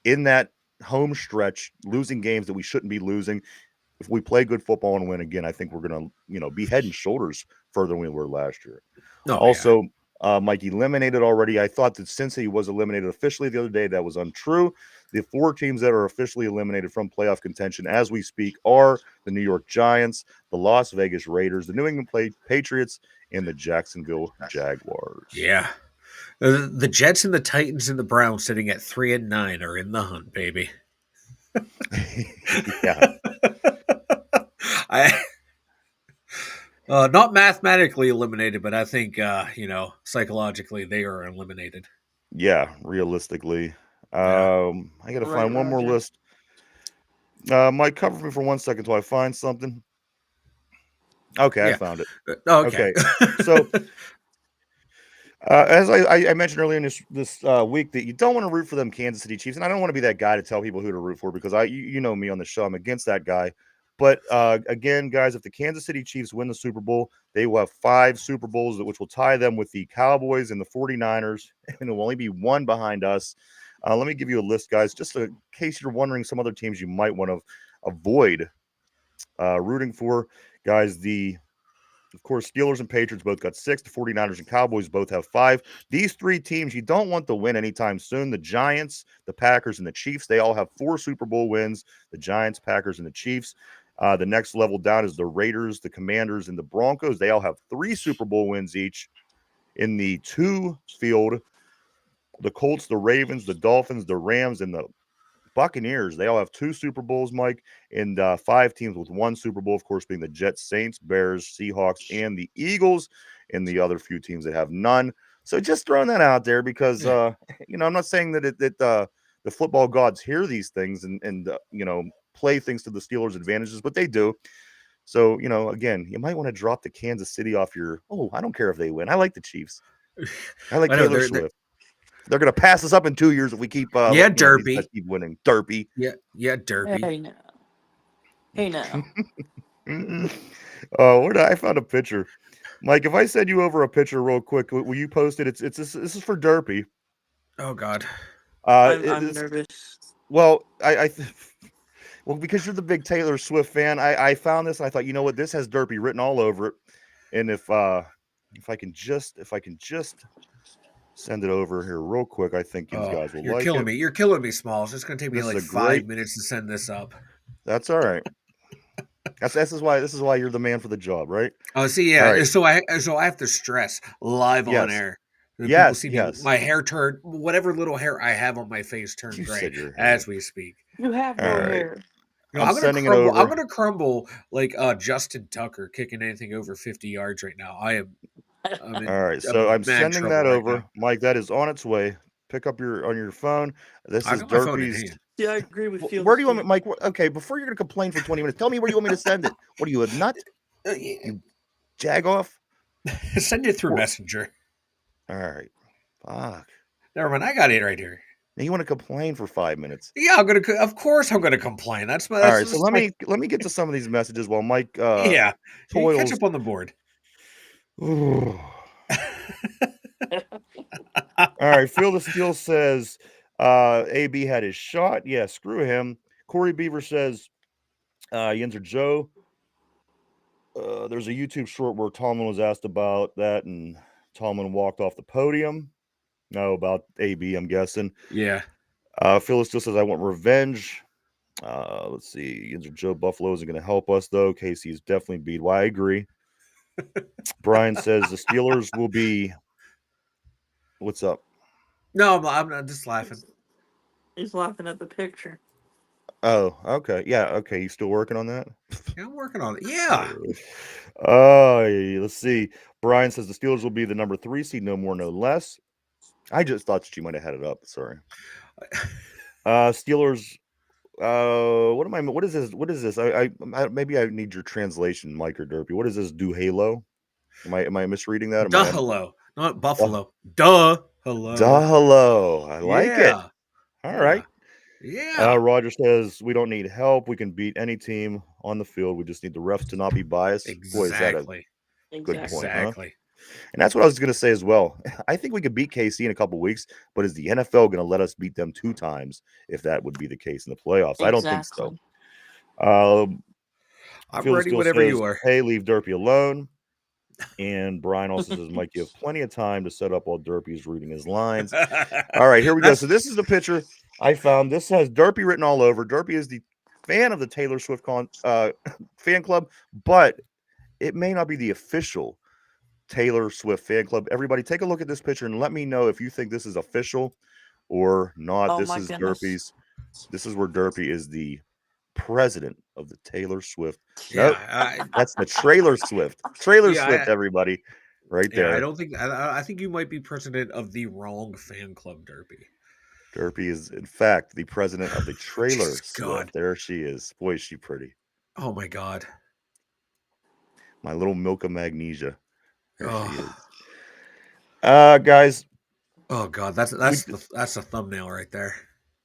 in that home stretch, losing games that we shouldn't be losing. If we play good football and win again, I think we're going to be head and shoulders further than we were last year. Mike eliminated already. I thought that since he was eliminated officially the other day, that was untrue. The 4 teams that are officially eliminated from playoff contention as we speak are the New York Giants, the Las Vegas Raiders, the New England Patriots, and the Jacksonville Jaguars. Yeah. The Jets and the Titans and the Browns sitting at 3 and 9 are in the hunt, baby. Yeah. Not mathematically eliminated, but I think psychologically they are eliminated. Yeah, realistically. I got to find one more list. Mike, cover me for 1 second till I find something. Okay, I found it. Okay. So, as I mentioned earlier in this week, that you don't want to root for them Kansas City Chiefs, and I don't want to be that guy to tell people who to root for because you know me on the show, I'm against that guy. But again, guys, if the Kansas City Chiefs win the Super Bowl, they will have 5 Super Bowls, which will tie them with the Cowboys and the 49ers, and it will only be 1 behind us. Let me give you a list, guys, just in case you're wondering some other teams you might want to avoid rooting for. Guys, of course, Steelers and Patriots both got 6. The 49ers and Cowboys both have 5. These 3 teams you don't want to win anytime soon. The Giants, the Packers, and the Chiefs, they all have 4 Super Bowl wins. The Giants, Packers, and the Chiefs. The next level down is the Raiders, the Commanders, and the Broncos. They all have 3 Super Bowl wins each. In the 2 field, the Colts, the Ravens, the Dolphins, the Rams, and the Buccaneers, they all have 2 Super Bowls, Mike, and 5 teams with 1 Super Bowl, of course, being the Jets, Saints, Bears, Seahawks, and the Eagles, and the other few teams that have none. So just throwing that out there because, I'm not saying that the football gods hear these things and play things to the Steelers' advantages, but they do. So, again, you might want to drop the Kansas City off I don't care if they win. I like the Chiefs. I like Taylor Swift. They're going to pass us up in 2 years if we keep Derpy. Keep winning. Derpy. Yeah, Derpy. Hey now. I found a picture. Mike, if I send you over a picture real quick, will you post it? This is for Derpy. Oh God. I'm nervous. Well, because you're the big Taylor Swift fan, I found this and I thought, you know what, this has Derpy written all over it. And if I can just send it over here real quick, I think you guys will like it. You're killing me, Smalls. It's going to take me like 5 minutes to send this up. That's all right. This is why you're the man for the job, right? Oh, see, yeah. Right. So I have to stress live on air. People see me, my hair turned, whatever little hair I have on my face turned gray as we speak. You have no hair. I'm sending it over. I'm going to crumble like Justin Tucker kicking anything over 50 yards right now. All right, so I'm sending that over, Mike. That is on its way. Pick up on your phone. This is Derpy's. Yeah, I agree with you. Where do you want me, Mike? Okay, before you're going to complain for 20 minutes, tell me where you want me to send it. What are you, a nut? You jag off? Send it through Messenger. All right. Fuck. Never mind. I got it right here. Now you want to complain for 5 minutes? Yeah, of course I'm gonna complain. That's my. All right. So let me get to some of these messages while Mike. Yeah. Toils. Catch up on the board. All right. Phil the Steel says AB had his shot. Yeah, screw him. Corey Beaver says Yinzer Joe. There's a YouTube short where Tomlin was asked about that, and Tomlin walked off the podium. No, about AB, I'm guessing. Yeah. Phil still says I want revenge. Let's see. Yinzer Joe Buffalo isn't going to help us though. Casey's definitely beat. Why? I agree. Brian says the Steelers will be. What's up? No, I'm not just laughing. He's laughing at the picture. Oh, okay. Yeah, okay. You still working on that? Yeah, I'm working on it. Yeah. Let's see. Brian says the Steelers will be the number 3 seed, no more, no less. I just thought that you might have had it up. Sorry. Steelers. What is this? What is this? I maybe I need your translation, Mike or Derpy. What is this? Do Halo? Am I misreading that? Hello, not Buffalo. Hello. Hello. I like it. All right. Yeah. Roger says we don't need help. We can beat any team on the field. We just need the refs to not be biased. Exactly. Boy, is that a good point, exactly. Huh? And that's what I was going to say as well. I think we could beat KC in a couple weeks, but is the NFL going to let us beat them 2 times if that would be the case in the playoffs? I don't think so. I'm Phil ready still whenever says, you are. Hey, leave Derpy alone. And Brian also says, Mike, you have plenty of time to set up while Derpy is reading his lines. All right, here we go. So this is the picture I found. This has Derpy written all over. Derpy is the fan of the Taylor Swift fan club, but it may not be the official Taylor Swift fan club. Everybody, take a look at this picture and let me know if you think this is official or not. Oh, this my is goodness. Derpy's. This is where Derpy is the president of the Taylor Swift. Yeah, nope, that's the Trailer Swift. Swift, everybody. Right there. I think you might be president of the wrong fan club, Derpy. Derpy is, in fact, the president of the Trailer Swift. God. There she is. Boy, is she pretty. Oh, my God. My little milk of magnesia. There she is. Guys. Oh, God. That's the thumbnail right there.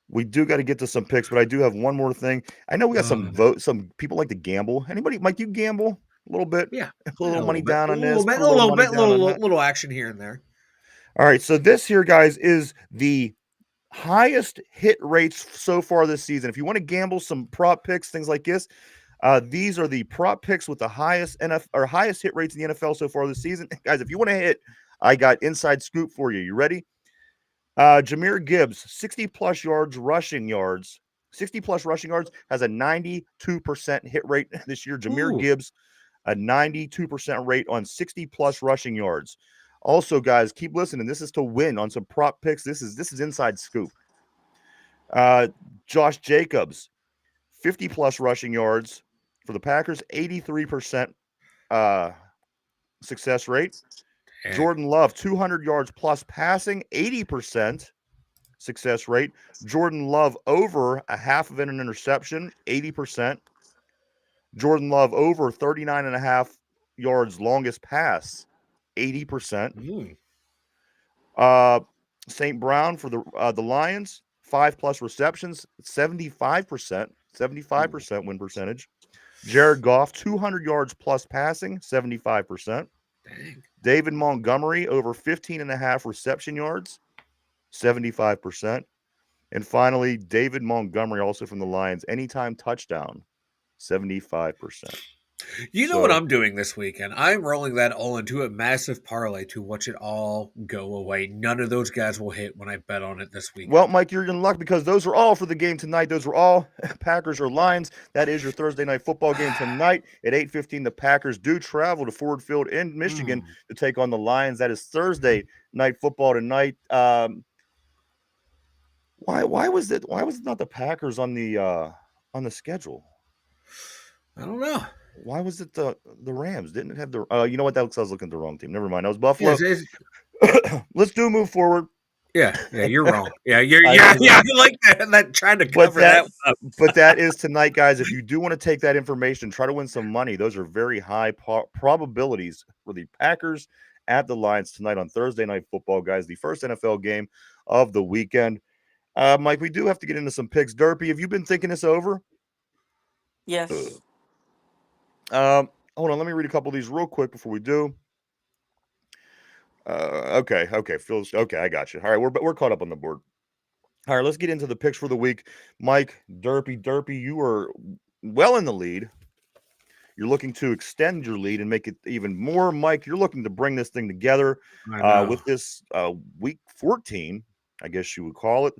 We do got to get to some picks, but I do have one more thing. I know we got some votes. Some people like to gamble. Anybody, Mike, you gamble a little bit? Yeah. Put a little money down on this. A little action here and there. All right. So this here, guys, is the highest hit rates so far this season. If you want to gamble some prop picks, things like this, these are the prop picks with the highest highest hit rates in the NFL so far this season. Guys, if you want to hit, I got inside scoop for you. You ready? Jahmyr Gibbs, 60 plus rushing yards, has a 92% hit rate this year. Jahmyr Gibbs, a 92% rate on 60 plus rushing yards. Also, guys, keep listening. This is to win on some prop picks. This is inside scoop. Josh Jacobs, 50 plus rushing yards for the Packers, 83% success rate. Dang. Jordan Love, 200 yards plus passing, 80% success rate. Jordan Love over a half of an interception, 80%. Jordan Love over 39.5 yards longest pass, 80%. St. Brown for the Lions, 5+ receptions, 75% win percentage. Jared Goff, 200 yards plus passing, 75%. Dang. David Montgomery, over 15.5 reception yards, 75%. And finally, David Montgomery, also from the Lions, anytime touchdown, 75%. You know what I'm doing this weekend? I'm rolling that all into a massive parlay to watch it all go away. None of those guys will hit when I bet on it this weekend. Well, Mike, you're in luck because those are all for the game tonight. Those are all Packers or Lions. That is your Thursday night football game tonight at 8:15. The Packers do travel to Ford Field in Michigan to take on the Lions. That is Thursday night football tonight. Why was it not the Packers on the schedule? I don't know. Why was it the Rams? Didn't it have you know what? I was looking at the wrong team. Never mind. That was Buffalo. Yes, Let's move forward. Yeah, you're wrong. Yeah, I like that trying to cover that up. But that is tonight, guys. If you do want to take that information, try to win some money. Those are very high probabilities for the Packers at the Lions tonight on Thursday Night Football, guys. The first NFL game of the weekend. Mike, we do have to get into some picks. Derpy, have you been thinking this over? Yes. Hold on. Let me read a couple of these real quick before we do. Okay. Phil's okay. I got you. All right, we're caught up on the board. All right, let's get into the picks for the week. Mike, Derpy, you are well in the lead. You're looking to extend your lead and make it even more. Mike, you're looking to bring this thing together with this week 14, I guess you would call it.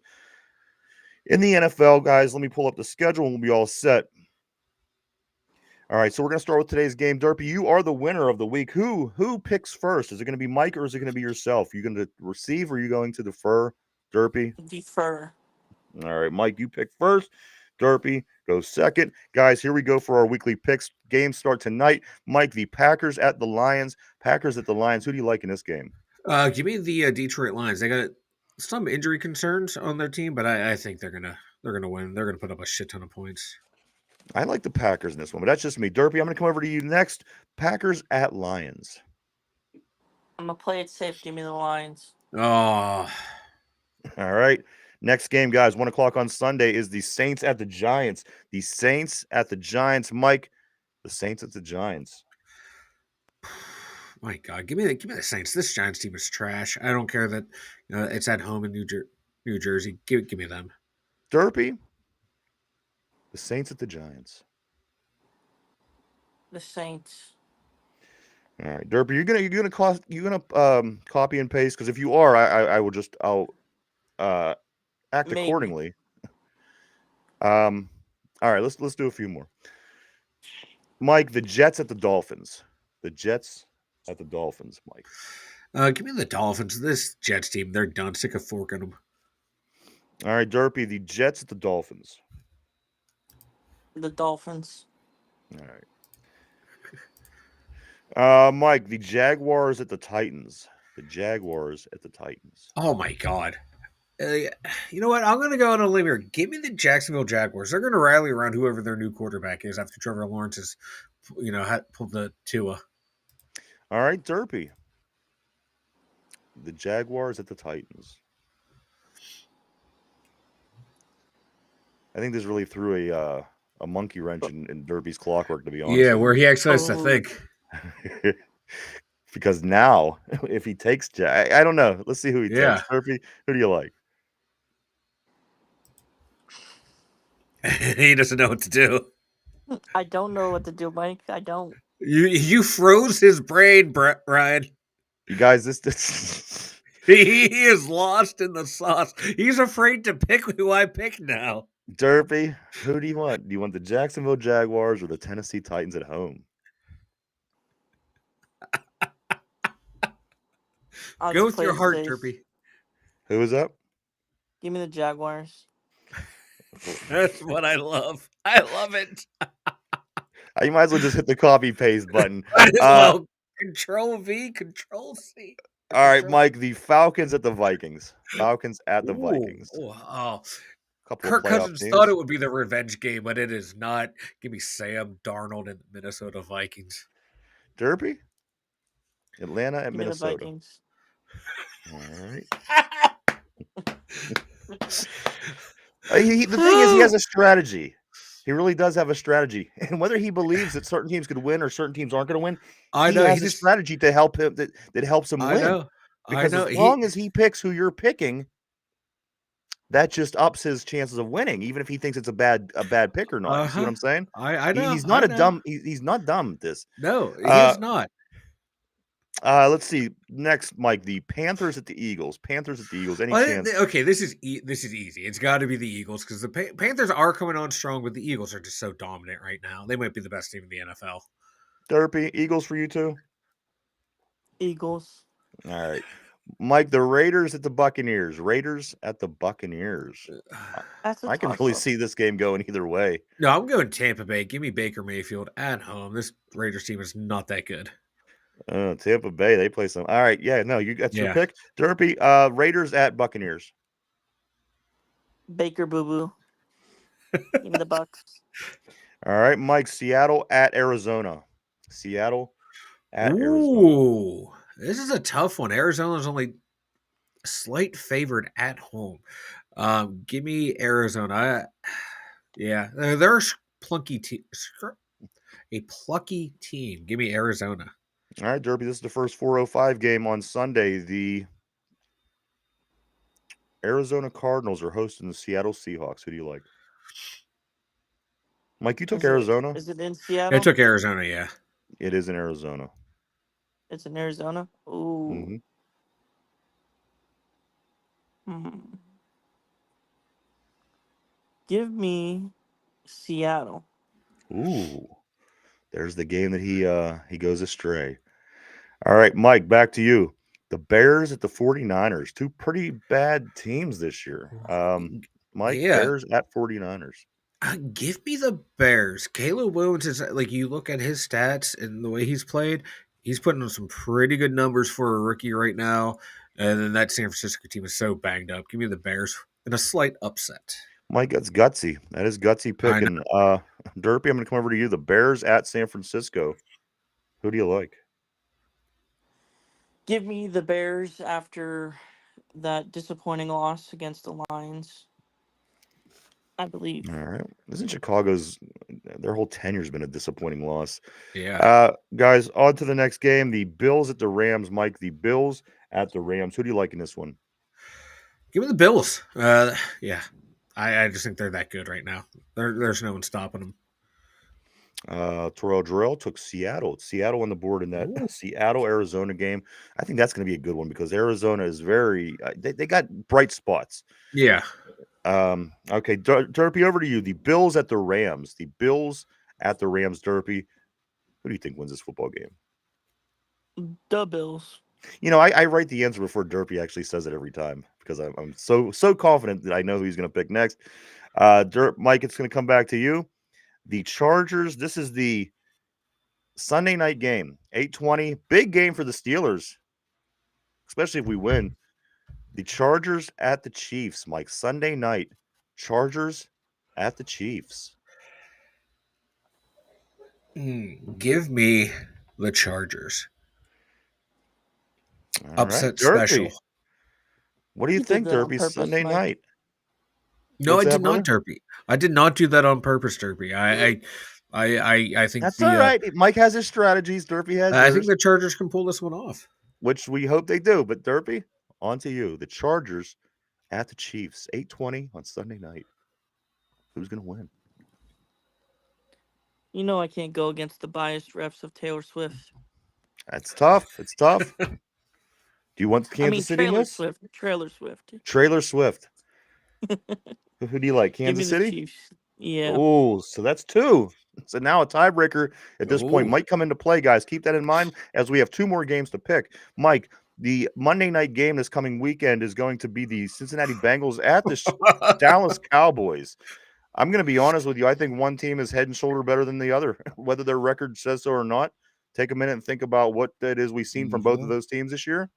In the NFL, guys, let me pull up the schedule and we'll be all set. All right, so we're going to start with today's game. Derpy, you are the winner of the week. Who picks first? Is it going to be Mike or is it going to be yourself? You going to receive or are you going to defer, Derpy? Defer. All right, Mike, you pick first. Derpy goes second. Guys, here we go for our weekly picks. Games start tonight. Mike, the Packers at the Lions. Packers at the Lions. Who do you like in this game? Give me the Detroit Lions. They got some injury concerns on their team, but I think they're gonna win. They're gonna put up a shit ton of points. I like the Packers in this one, but that's just me. Derpy, I'm going to come over to you next. Packers at Lions. I'm going to play it safe. Give me the Lions. Oh. All right. Next game, guys, 1 o'clock on Sunday is the Saints at the Giants. The Saints at the Giants. Mike, the Saints at the Giants. My God, give me the Saints. This Giants team is trash. I don't care that it's at home in New Jersey. Give me them. Derpy, the Saints at the Giants. The Saints. All right, Derpy, you're gonna copy and paste because if you are, I'll act Maybe. accordingly. All right, let's do a few more. Mike, the Jets at the Dolphins. The Jets at the Dolphins, Mike. Give me the Dolphins. This Jets team, they're done. Sick of forking them. All right, Derpy, the Jets at the Dolphins. The Dolphins. All right. Mike, the Jaguars at the Titans. The Jaguars at the Titans. Oh my God. You know what? I'm going to go on a limb here. Give me the Jacksonville Jaguars. They're going to rally around whoever their new quarterback is after Trevor Lawrence has, pulled the Tua. All right, Derpy. The Jaguars at the Titans. I think this really threw a monkey wrench in Derpy's clockwork, to be honest. Yeah, where he actually has to think. Because now, if he takes I don't know. Let's see who he takes. Derpy, who do you like? He doesn't know what to do. I don't know what to do, Mike. I don't. You froze his brain, Ryan. You guys, this he is lost in the sauce. He's afraid to pick who I pick now. Derpy, who do you want? Do you want the Jacksonville Jaguars or the Tennessee Titans at home? Go with your heart, Derpy. Who is up? Give me the Jaguars. That's what I love. I love it. You might as well just hit the copy paste button. Control V, Control C. All right, Mike, the Falcons at the Vikings. Vikings. Oh. Kirk Cousins thought it would be the revenge game, but it is not. Give me Sam Darnold and the Minnesota Vikings. Derpy? Atlanta at Minnesota. The Vikings. All right. The thing is, he has a strategy. He really does have a strategy. And whether he believes that certain teams could win or certain teams aren't going to win, he has a strategy to help him that helps him win. Because as long as he picks who you're picking, that just ups his chances of winning, even if he thinks it's a bad pick or not. You see what I'm saying? I know. He's not dumb. He's not dumb at this. No, he's not. Let's see. Next, Mike, the Panthers at the Eagles. Any chance? Okay, this is easy. It's got to be the Eagles because the Panthers are coming on strong, but the Eagles are just so dominant right now. They might be the best team in the NFL. Derpy, Eagles for you too? Eagles. All right. Mike, the Raiders at the Buccaneers. I can really see this game going either way. No, I'm going Tampa Bay. Give me Baker Mayfield at home. This Raiders team is not that good. Tampa Bay, they play some. All right, yeah, no, that's your pick. Derpy, Raiders at Buccaneers. Baker Boo Boo. Give me the Bucks. All right, Mike, Seattle at Arizona. Seattle at Arizona. Ooh, this is a tough one. Arizona's only a slight favorite at home. Give me Arizona. They're a plucky team. Give me Arizona. All right, Derpy, this is the first 4:05 game on Sunday. The Arizona Cardinals are hosting the Seattle Seahawks. Who do you like? Mike, you took Arizona? Is it in Seattle? I took Arizona, yeah. It is in Arizona. It's in Arizona? Ooh. Give me Seattle. Ooh. There's the game that he goes astray. All right, Mike, back to you. The Bears at the 49ers. Two pretty bad teams this year. Mike, Bears at 49ers. Give me the Bears. Caleb Williams is like, you look at his stats and the way he's played, he's putting on some pretty good numbers for a rookie right now. And then that San Francisco team is so banged up. Give me the Bears in a slight upset. Mike, that's gutsy. That is gutsy pick. And Derpy, I'm going to come over to you. The Bears at San Francisco. Who do you like? Give me the Bears after that disappointing loss against the Lions. I believe. All right. Isn't Chicago's their whole tenure's been a disappointing loss? Yeah. Guys, on to the next game. The Bills at the Rams. Mike, the Bills at the Rams. Who do you like in this one? Give me the Bills. Yeah. I just think they're that good right now. There's no one stopping them. Terrell Jarrell took Seattle. Seattle on the board in that Seattle-Arizona game. I think that's going to be a good one because Arizona is very they got bright spots. Yeah. Okay, Derpy, over to you. The Bills at the Rams. The Bills at the Rams, Derpy. Who do you think wins this football game? The Bills. You know, I write the answer before Derpy actually says it every time because I'm so confident that I know who he's going to pick next. Mike, it's going to come back to you. The Chargers. This is the Sunday night game, 8:20. Big game for the Steelers, especially if we win. The Chargers at the Chiefs, Mike. Sunday night. Chargers at the Chiefs. Give me the Chargers. All Upset right, special. What do you think, Derpy? Sunday night. No, I did not, Derpy. I did not do that on purpose, Derpy. I think that's all right. Mike has his strategies. Derpy has. I think the Chargers can pull this one off, which we hope they do. But Derpy, on to you. The Chargers at the Chiefs, 8:20 on Sunday night. Who's going to win? You know I can't go against the biased refs of Taylor Swift. That's tough. It's tough. Do you want Kansas City in this? Trailer Swift. Who do you like? Kansas City? Chiefs. Yeah. Oh, so that's two. So now a tiebreaker at this point might come into play, guys. Keep that in mind as we have two more games to pick. Mike, the Monday night game this coming weekend is going to be the Cincinnati Bengals at the Dallas Cowboys. I'm going to be honest with you. I think one team is head and shoulder better than the other, whether their record says so or not. Take a minute and think about what that is we've seen from both of those teams this year.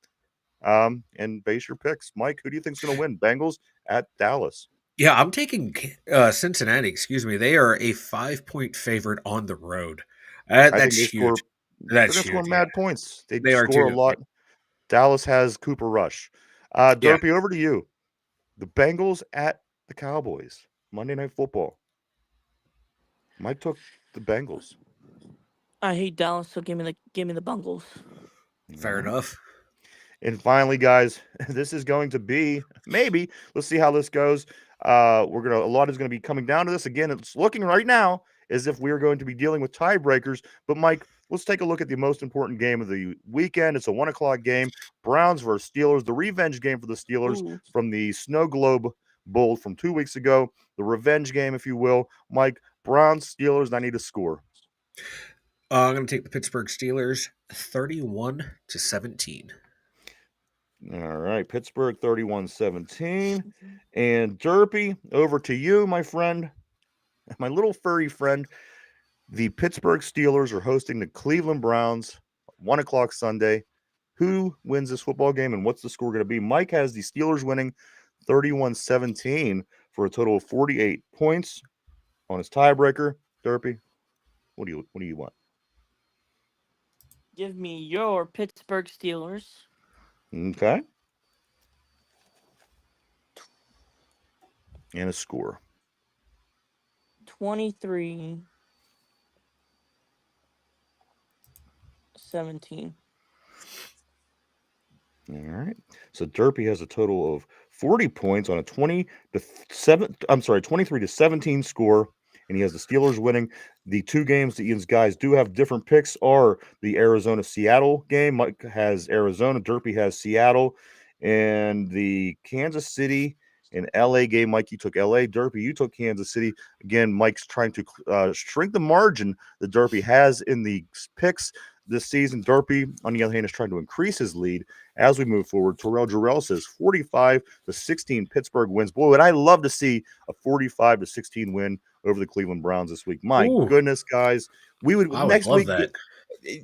And base your picks. Mike, who do you think is going to win? Bengals at Dallas. Yeah, I'm taking Cincinnati. Excuse me. They are a 5-point favorite on the road. That's huge. They're going to score mad points. They score a lot. Dallas has Cooper Rush. Derpy, over to you. The Bengals at the Cowboys. Monday Night Football. Mike took the Bengals. I hate Dallas, so give me the Bengals. Fair enough. And finally, guys, this is going to be maybe. Let's see how this goes. A lot is going to be coming down to this. Again, it's looking right now as if we're going to be dealing with tiebreakers. But Mike, let's take a look at the most important game of the weekend. It's a 1:00 game. Browns versus Steelers. The revenge game for the Steelers from the Snow Globe Bowl from 2 weeks ago. The revenge game, if you will. Mike, Browns, Steelers, I need a score. I'm going to take the Pittsburgh Steelers 31-17. All right, Pittsburgh 31-17. And Derpy, over to you, my friend. My little furry friend. The Pittsburgh Steelers are hosting the Cleveland Browns. 1 o'clock Sunday. Who wins this football game and what's the score going to be? Mike has the Steelers winning 31-17 for a total of 48 points on his tiebreaker. Derpy, what do you want? Give me your Pittsburgh Steelers. Okay. And a score. 23-17. All right. So Derpy has a total of 40 points on a 23-17 score, and he has the Steelers winning. The two games that Ian's guys do have different picks are the Arizona-Seattle game. Mike has Arizona, Derpy has Seattle, and the Kansas City and LA game. Mike, you took LA. Derpy, you took Kansas City. Again, Mike's trying to shrink the margin that Derpy has in the picks this season. Derpy, on the other hand, is trying to increase his lead as we move forward. Terrell Jarrell says 45-16 Pittsburgh wins. Boy, would I love to see a 45-16 win over the Cleveland Browns this week. My goodness, guys. I would love that.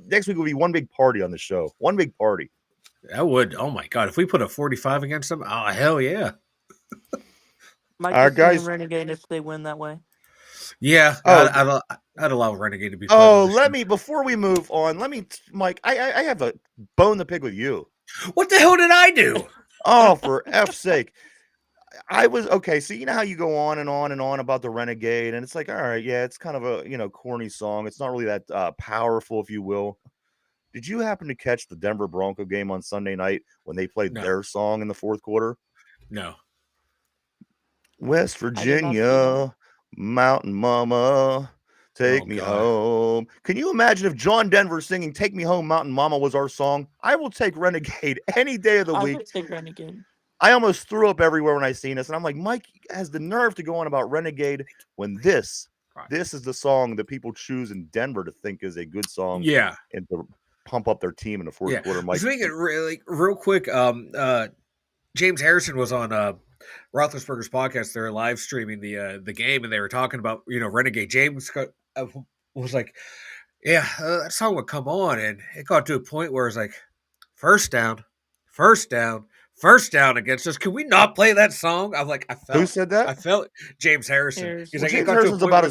Next week will be one big party on the show. One big party. That would. Oh, my God. If we put a 45 against them, oh, hell yeah. Mike, guys, Renegade if they win that way. Yeah, I'd allow Renegade to be. Before we move on, Mike, I have a bone to pick with you. What the hell did I do? Oh, for F's sake. I was okay. So you know how you go on and on and on about the Renegade, and it's like, all right, yeah, it's kind of a corny song. It's not really that powerful, if you will. Did you happen to catch the Denver Bronco game on Sunday night when they played their song in the fourth quarter? No. West Virginia, Mountain Mama, take me home. Can you imagine if John Denver singing "Take Me Home, Mountain Mama" was our song? I will take Renegade any day of the week. I would take Renegade. I almost threw up everywhere when I seen this, and I'm like, Mike has the nerve to go on about Renegade when this is the song that people choose in Denver to think is a good song. Yeah, and to pump up their team in the fourth quarter. Mike, make it really real quick. James Harrison was on Roethlisberger's podcast. They're live streaming the game, and they were talking about Renegade. James was like, "Yeah, that song would come on," and it got to a point where it's like, first down against us. Can we not play that song? I'm like, who said that? I felt James Harrison. He's like, James Harrison's about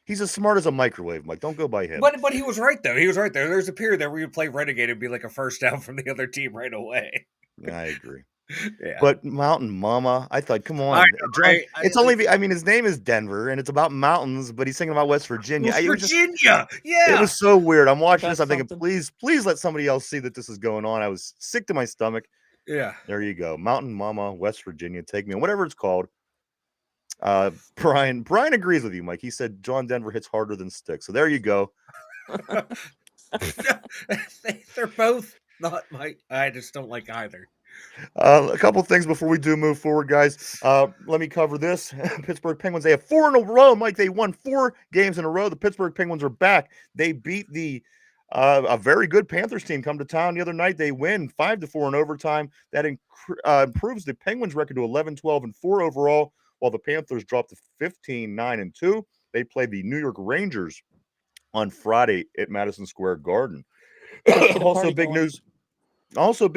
he's as smart as a microwave, Mike. Don't go by him. But he was right though. He was right there. There's a period there where you play Renegade and be like a first down from the other team right away. I agree. Yeah. But Mountain Mama, I thought, come on. It's only, his name is Denver, and it's about mountains, but he's singing about West Virginia. It was so weird. I'm watching this. I'm thinking, please let somebody else see that this is going on. I was sick to my stomach. Yeah. There you go. Mountain Mama, West Virginia, take me on, whatever it's called. Brian agrees with you, Mike. He said John Denver hits harder than sticks. So there you go. They're both not I just don't like either. A couple things before we do move forward, guys. Let me cover this. Pittsburgh Penguins, they have 4 in a row. Mike, they won 4 games in a row. The Pittsburgh Penguins are back. They beat a very good Panthers team come to town the other night. They win 5-4 in overtime. That improves the Penguins record to 11-12-4 overall, while the Panthers dropped to 15-9-2. They play the New York Rangers on Friday at Madison Square Garden. Also big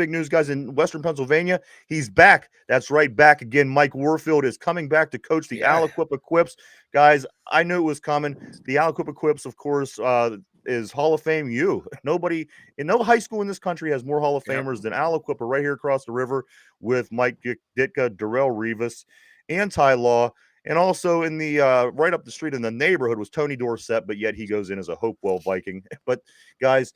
news, guys, in Western Pennsylvania. He's back. That's right, back again. Mike Warfield is coming back to coach the Aliquippa Quips. Guys, I knew it was coming. The Aliquippa Quips, of course, is Hall of Fame U. Nobody in no high school in this country has more Hall of Famers than Aliquippa right here across the river with Mike Ditka, Darrell Rivas, and Ty Law. And also in the right up the street in the neighborhood was Tony Dorsett, but yet he goes in as a Hopewell Viking. But guys,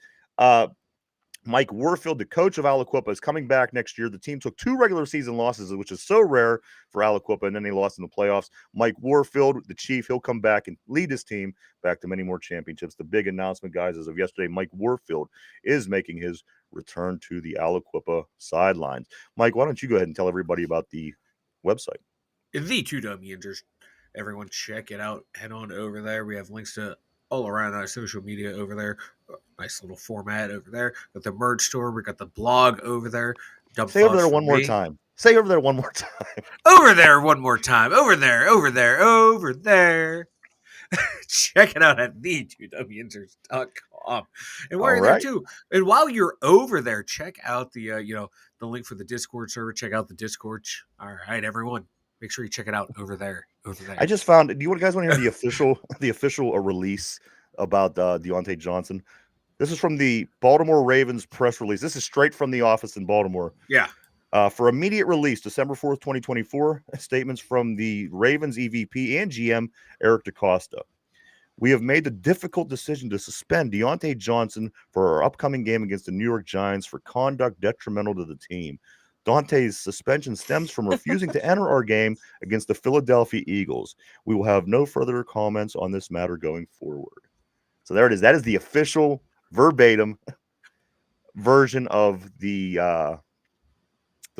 Mike Warfield, the coach of Aliquippa, is coming back next year. The team took 2 regular season losses, which is so rare for Aliquippa, and then they lost in the playoffs. Mike Warfield, the chief, he'll come back and lead his team back to many more championships. The big announcement, guys, as of yesterday, Mike Warfield is making his return to the Aliquippa sidelines. Mike, why don't you go ahead and tell everybody about the website? The 2 Dum Yinzers. Everyone check it out. Head on over there. We have links to all around our social media over there. Nice little format over there. Got the merch store. We got the blog over there. Say over there one more time. Say over there one more time. Over there one more time. Over there. Check it out at the2dumyinzers.com. up. And while you're there too, and while you're over there, check out the the link for the Discord server. Check out the Discord. All right, everyone, make sure you check it out over there. I just found. Do you guys want to hear the official release about Deontay Johnson? This is from the Baltimore Ravens press release. This is straight from the office in Baltimore. Yeah. For immediate release, December 4th, 2024, statements from the Ravens EVP and GM, Eric DaCosta. We have made the difficult decision to suspend Deontay Johnson for our upcoming game against the New York Giants for conduct detrimental to the team. Deontay's suspension stems from refusing to enter our game against the Philadelphia Eagles. We will have no further comments on this matter going forward. So there it is. That is the official verbatim version of the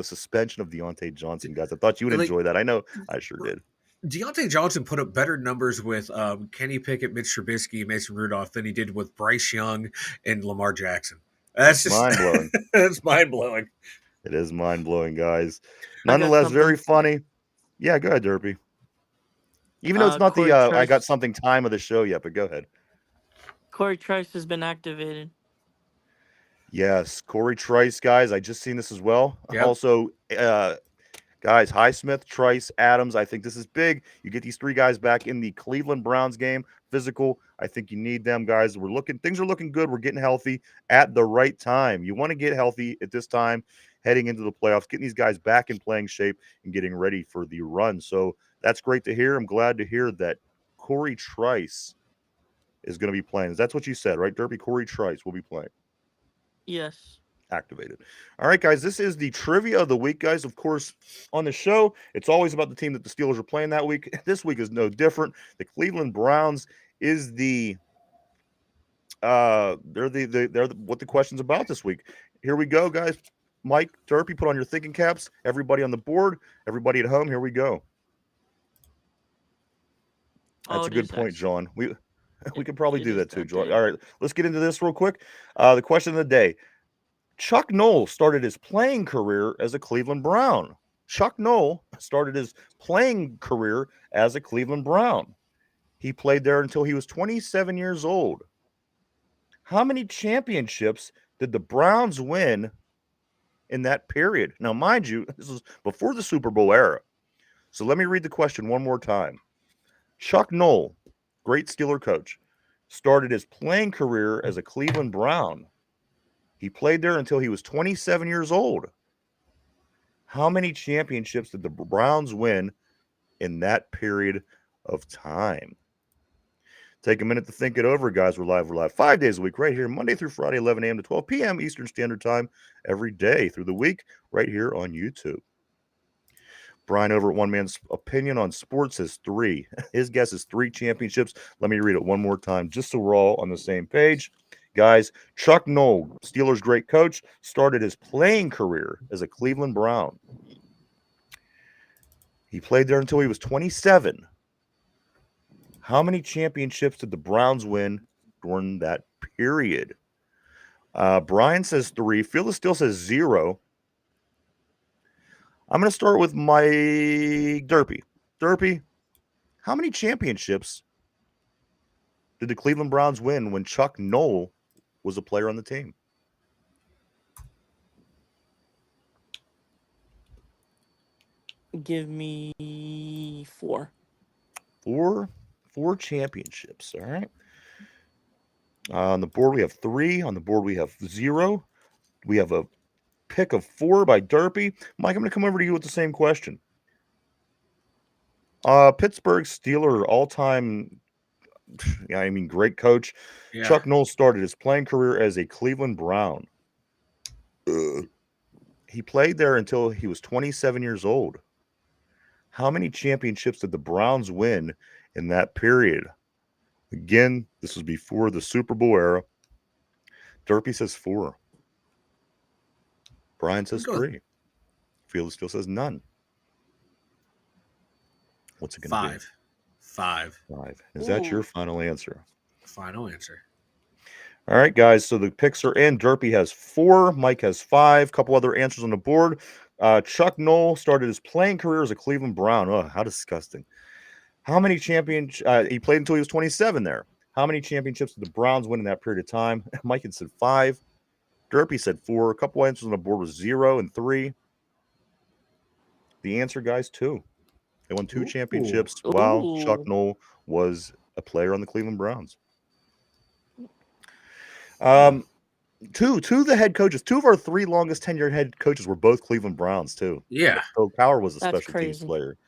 suspension of Deontay Johnson, guys. I thought you would enjoy that. I know I sure did. Deontay Johnson put up better numbers with Kenny Pickett, Mitch Trubisky, Mason Rudolph than he did with Bryce Young and Lamar Jackson. That's just mind-blowing. That's mind-blowing. It is mind-blowing, guys. Nonetheless, very funny. Yeah, go ahead, Derpy. Even though it's not the I got something time of the show yet, but go ahead. Corey Trice has been activated. Yes, Corey Trice, guys. I just seen this as well. Yep. Also, guys, Highsmith, Trice, Adams. I think this is big. You get these three guys back in the Cleveland Browns game. Physical. I think you need them, guys. Things are looking good. We're getting healthy at the right time. You want to get healthy at this time, heading into the playoffs, getting these guys back in playing shape and getting ready for the run. So that's great to hear. I'm glad to hear that Corey Trice is going to be playing. That's what you said, right, Derpy? Corey Trice will be playing. Yes. Activated. All right, guys, this is the trivia of the week, guys. Of course, on the show, it's always about the team that the Steelers are playing that week. This week is no different. The Cleveland Browns is they're what the question's about this week. Here we go, guys. Mike, Derpy, put on your thinking caps. Everybody on the board, everybody at home, here we go. That's a good point, John. We could probably do that too, John. All right, let's get into this real quick. The question of the day. Chuck Noll started his playing career as a Cleveland Brown. Chuck Noll started his playing career as a Cleveland Brown. He played there until he was 27 years old. How many championships did the Browns win in that period? Now, mind you, this is before the Super Bowl era. So let me read the question one more time. Chuck Noll, great Steeler coach, started his playing career as a Cleveland Brown. He played there until he was 27 years old. How many championships did the Browns win in that period of time? Take a minute to think it over, guys. We're live 5 days a week right here, Monday through Friday, 11 a.m. to 12 p.m. Eastern Standard Time every day through the week right here on YouTube. Brian over at One Man's Opinion on Sports says 3. His guess is 3 championships. Let me read it one more time just so we're all on the same page. Guys, Chuck Noll, Steelers' great coach, started his playing career as a Cleveland Brown. He played there until he was 27. How many championships did the Browns win during that period? Brian says 3. Phyllis still says 0. I'm going to start with my Derpy. Derpy, how many championships did the Cleveland Browns win when Chuck Noll was a player on the team? Give me 4. 4 championships. All right. On the board, we have 3. On the board, we have 0. We have a pick of 4 by Derpy. Mike, I'm going to come over to you with the same question. Pittsburgh Steelers all-time, great coach. Yeah. Chuck Noll started his playing career as a Cleveland Brown. He played there until he was 27 years old. How many championships did the Browns win in that period? Again, this was before the Super Bowl era. Derpy says 4. Brian says 3. Felix still says none. What's it going to be? 5. Is that your final answer? Final answer. All right, guys. So the picks are in. Derpy has 4. Mike has 5. Couple other answers on the board. Chuck Noll started his playing career as a Cleveland Brown. Oh, how disgusting. How many championships? He played until he was 27 there. How many championships did the Browns win in that period of time? Mike had said 5. Derpy said 4. A couple answers on the board was 0 and 3. The answer, guys, 2. They won 2 championships while Chuck Noll was a player on the Cleveland Browns. Two of the head coaches, 2 of our 3 longest tenured head coaches were both Cleveland Browns, too. Yeah. Phil Cowher was a special teams player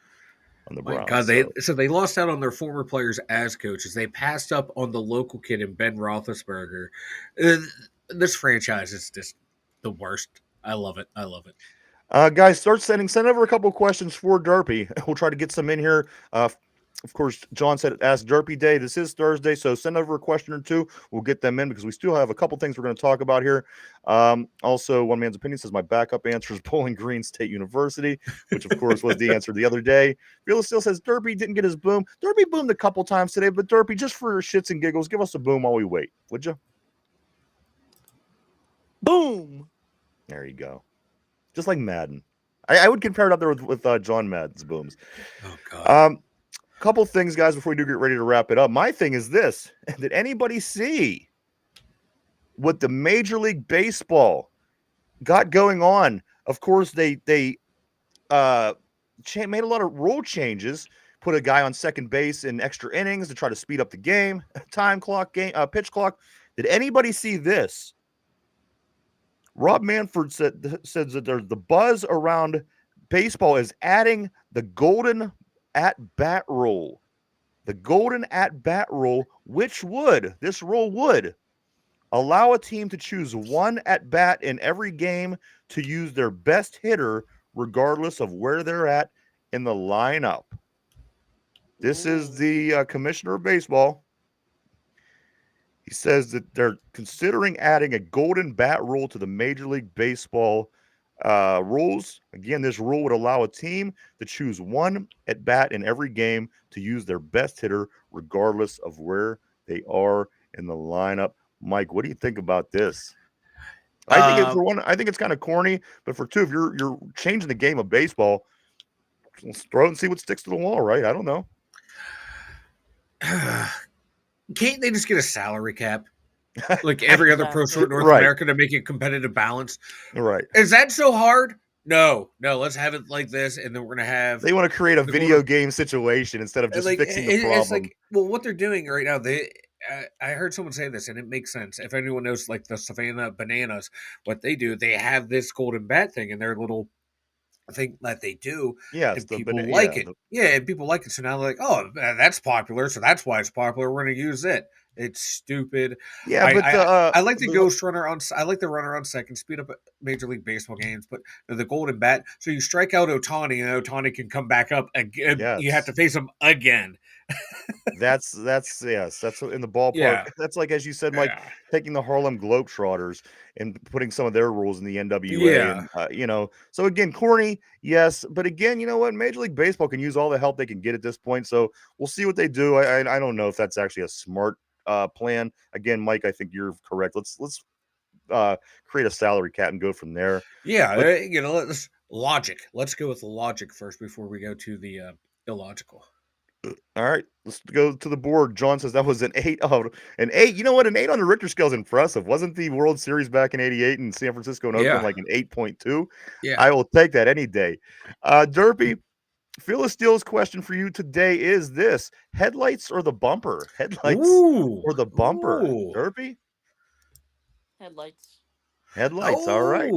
on the Browns. God, so they lost out on their former players as coaches. They passed up on the local kid in Ben Roethlisberger. This franchise is just the worst. I love it. Guys, send over a couple of questions for Derpy. We'll try to get some in here. Of course, John said Ask Derpy Day. This is Thursday, so send over a question or two. We'll get them in because we still have a couple things we're going to talk about here. Also, One Man's Opinion says my backup answer is Bowling Green State University, which of course was the answer the other day. Fearless still says Derpy didn't get his boom. Derpy boomed a couple times today, but Derpy, just for shits and giggles, give us a boom while we wait, would you? Boom. There you go. Just like Madden. I would compare it up there with John Madden's booms. Oh, God. Couple things, guys, before we do get ready to wrap it up. My thing is this. Did anybody see what the Major League Baseball got going on? Of course, they made a lot of rule changes, put a guy on second base in extra innings to try to speed up the game, time clock, pitch clock. Did anybody see this? Rob Manfred said that there's the buzz around baseball is adding the golden at-bat rule. The golden at-bat rule, this rule would allow a team to choose one at-bat in every game to use their best hitter regardless of where they're at in the lineup. This is the commissioner of baseball. He says that they're considering adding a golden bat rule to the Major League Baseball rules. Again, this rule would allow a team to choose one at bat in every game to use their best hitter, regardless of where they are in the lineup. Mike, what do you think about this? I think it's kind of corny, but for two, if you're changing the game of baseball, let's throw it and see what sticks to the wall, right? I don't know. Can't they just get a salary cap? Like every other pro sport in North America to make it competitive balance. Right. Is that so hard? No, let's have it like this, and then we're going to have... They want to create a video game situation instead of just fixing the problem. It's like, well, what they're doing right now, I heard someone say this, and it makes sense. If anyone knows, like, the Savannah Bananas, what they do, they have this golden bat thing in their little thing that they do, and people like it. And people like it, so now they're like, oh, that's popular, so that's why it's popular. We're going to use it. It's stupid. Yeah, I like the ghost runner on. I like the runner on second, speed up Major League Baseball games. But the golden bat, so you strike out Ohtani, and Ohtani can come back up again. Yes. You have to face him again. That's in the ballpark. Yeah. That's like, as you said, Mike, taking the Harlem Globetrotters and putting some of their rules in the NWA. And, so again, corny, yes, but again, you know what? Major League Baseball can use all the help they can get at this point. So we'll see what they do. I don't know if that's actually a smart plan. Again, Mike, I think you're correct. Let's create a salary cap and go from there. Yeah, let's logic. Let's go with the logic first before we go to the illogical. All right, let's go to the board. John says that was an 8. Oh, an 8. You know what? An 8 on the Richter scale is impressive. Wasn't the World Series back in '88 in San Francisco and Oakland like an 8.2? Yeah, I will take that any day. Derpy, Phyllis Steele's question for you today is this: headlights or the bumper? Headlights or the bumper? Derpy? Headlights. Headlights. All right.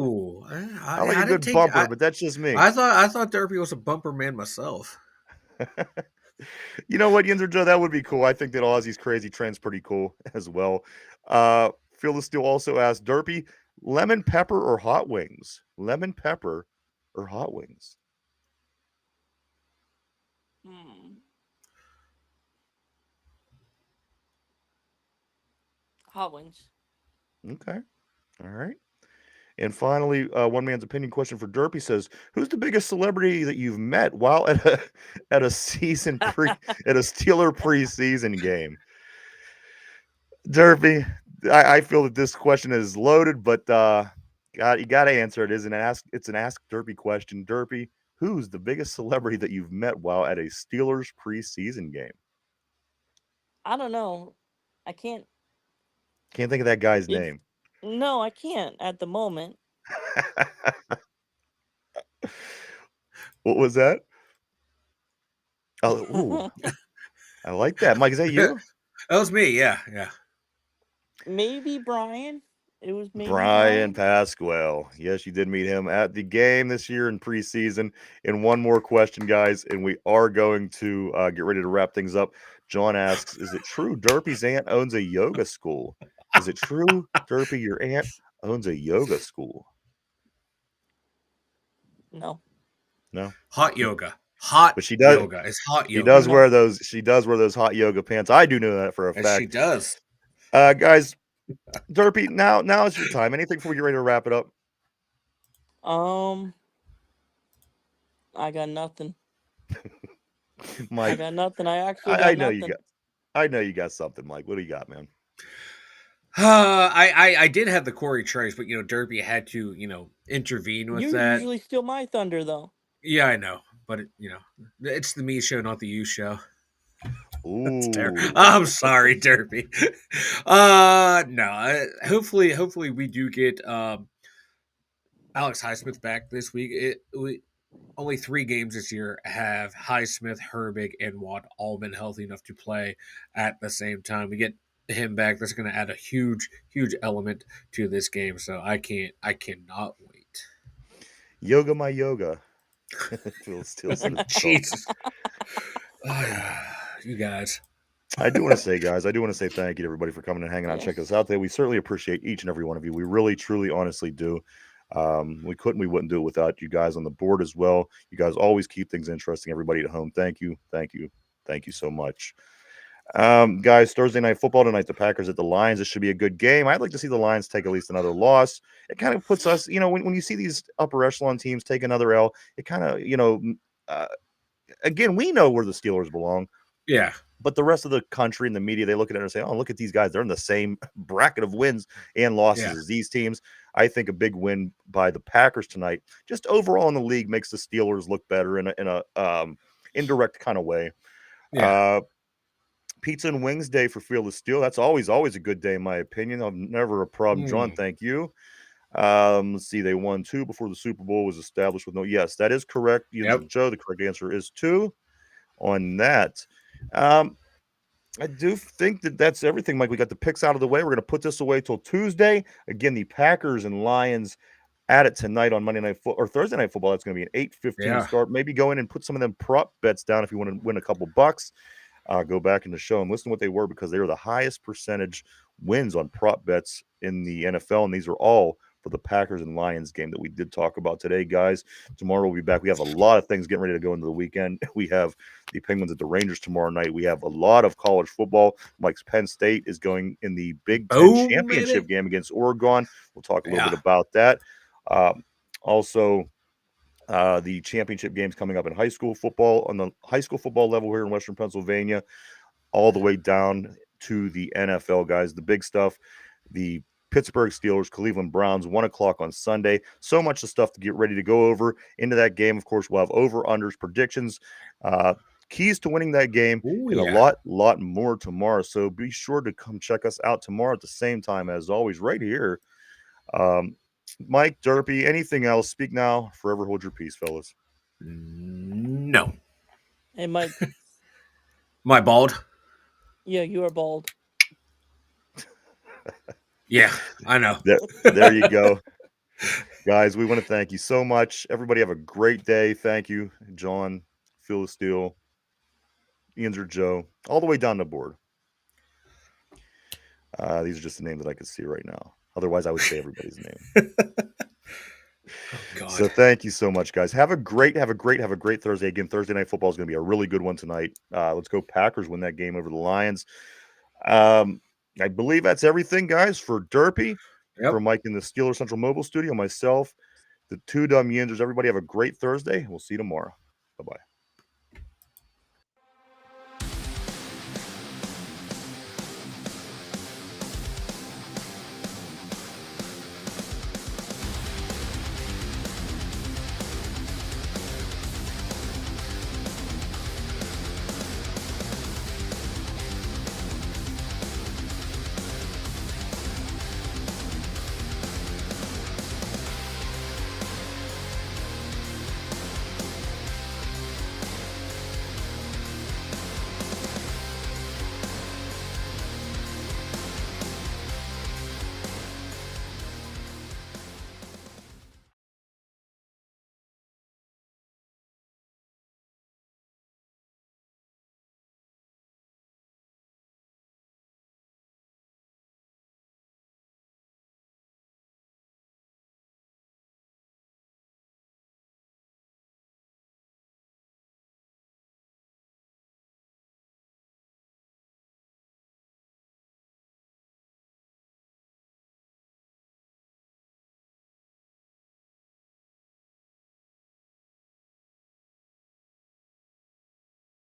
I like a good bumper, but that's just me. I thought Derpy was a bumper man myself. You know what, Yinzer Joe? That would be cool. I think that Aussie's crazy trend's pretty cool as well. Phyllis Steele also asked, Derpy, lemon pepper or hot wings? Lemon pepper or hot wings? Hot wings. Okay. All right. And finally, One Man's Opinion question for Derpy says, who's the biggest celebrity that you've met while at a at a Steeler preseason game? Derpy, I feel that this question is loaded, but you got to answer it. It's an ask Derpy question. Derpy, who's the biggest celebrity that you've met while at a Steelers preseason game? I don't know. I can't think of that guy's name. No, I can't at the moment. What was that? Oh, ooh. I like that. Mike, is that you? That was me. Yeah. Maybe Brian. It was maybe Brian Pasquale. Yes, you did meet him at the game this year in preseason. And one more question, guys, and we are going to get ready to wrap things up. John asks, is it true Derpy's aunt owns a yoga school? Is it true, Derpy, your aunt owns a yoga school? No. Hot yoga. Hot But she does. Yoga. It's hot yoga. She does wear those. She does wear those hot yoga pants. I do know that for a And fact. she does. Guys, Derpy, now is your time. Anything before we get ready to wrap it up? I got nothing. Mike, I got nothing. I actually got nothing. I know you got something, Mike. What do you got, man? I did have the Corey Trice, but Derpy had to intervene with You that. usually steal my thunder, though. Yeah, I know, but it's the me show, not the you show. Ooh, I'm sorry, Derpy. No. Hopefully we do get Alex Highsmith back this week. Only 3 games this year have Highsmith, Herbig, and Watt all been healthy enough to play at the same time. We get him back. That's going to add a huge element to this game. So I cannot wait. Yoga, my yoga. Jesus. You guys. I do want to say, guys, thank you to everybody for coming and hanging out and checking us out today. We certainly appreciate each and every one of you. We really, truly, honestly do. We wouldn't do it without you guys on the board as well. You guys always keep things interesting. Everybody at home, thank you so much. Guys, Thursday night football tonight, the Packers at the Lions. This should be a good game. I'd like to see the Lions take at least another loss. It kind of puts us, when you see these upper echelon teams take another L, it kind of, again, we know where the Steelers belong. Yeah. But the rest of the country and the media, they look at it and say, oh, look at these guys. They're in the same bracket of wins and losses as these teams. I think a big win by the Packers tonight, just overall in the league, makes the Steelers look better in a indirect kind of way. Yeah. Pizza and wings day for Field of Steel. That's always a good day, in my opinion. I'm never a problem. John, thank you. Let's see. They won 2 before the Super Bowl was established with no. Yes, that is correct. Joe, the correct answer is 2 on that. I do think that's everything, Mike. We got the picks out of the way. We're going to put this away till Tuesday. Again, the Packers and Lions at it tonight on Monday night or Thursday night football. That's going to be an 8:15 start. Maybe go in and put some of them prop bets down if you want to win a couple bucks. Go back in the show and listen to what they were, because they were the highest percentage wins on prop bets in the NFL, and these are all for the Packers and Lions game that we did talk about today, guys. Tomorrow we'll be back. We have a lot of things getting ready to go into the weekend. We have the Penguins at the Rangers tomorrow night. We have a lot of college football. Mike's Penn State is going in the Big Ten championship game against Oregon. We'll talk a little bit about that. Also, the championship games coming up in high school football, on the high school football level here in Western Pennsylvania, all the way down to the NFL, guys. The big stuff, the Pittsburgh Steelers, Cleveland Browns, 1 o'clock on Sunday. So much of stuff to get ready to go over into that game. Of course, we'll have over-unders, predictions, keys to winning that game, and a lot more tomorrow. So be sure to come check us out tomorrow at the same time, as always, right here. Mike, Derpy, anything else? Speak now, forever hold your peace, fellas. No. Hey, Mike. Am I bald? Yeah, you are bald. Yeah, I know. There you go. Guys, we want to thank you so much. Everybody have a great day. Thank you, John, Phil Steele, Yinzer Joe, all the way down the board. These are just the names that I can see right now. Otherwise, I would say everybody's name. So thank you so much, guys. Have a great Thursday. Again, Thursday night football is going to be a really good one tonight. Let's go Packers win that game over the Lions. I believe that's everything, guys, for Derpy, for Mike in the Steelers Central Mobile Studio, myself, the 2 Dum Yinzers. Everybody have a great Thursday. We'll see you tomorrow. Bye-bye.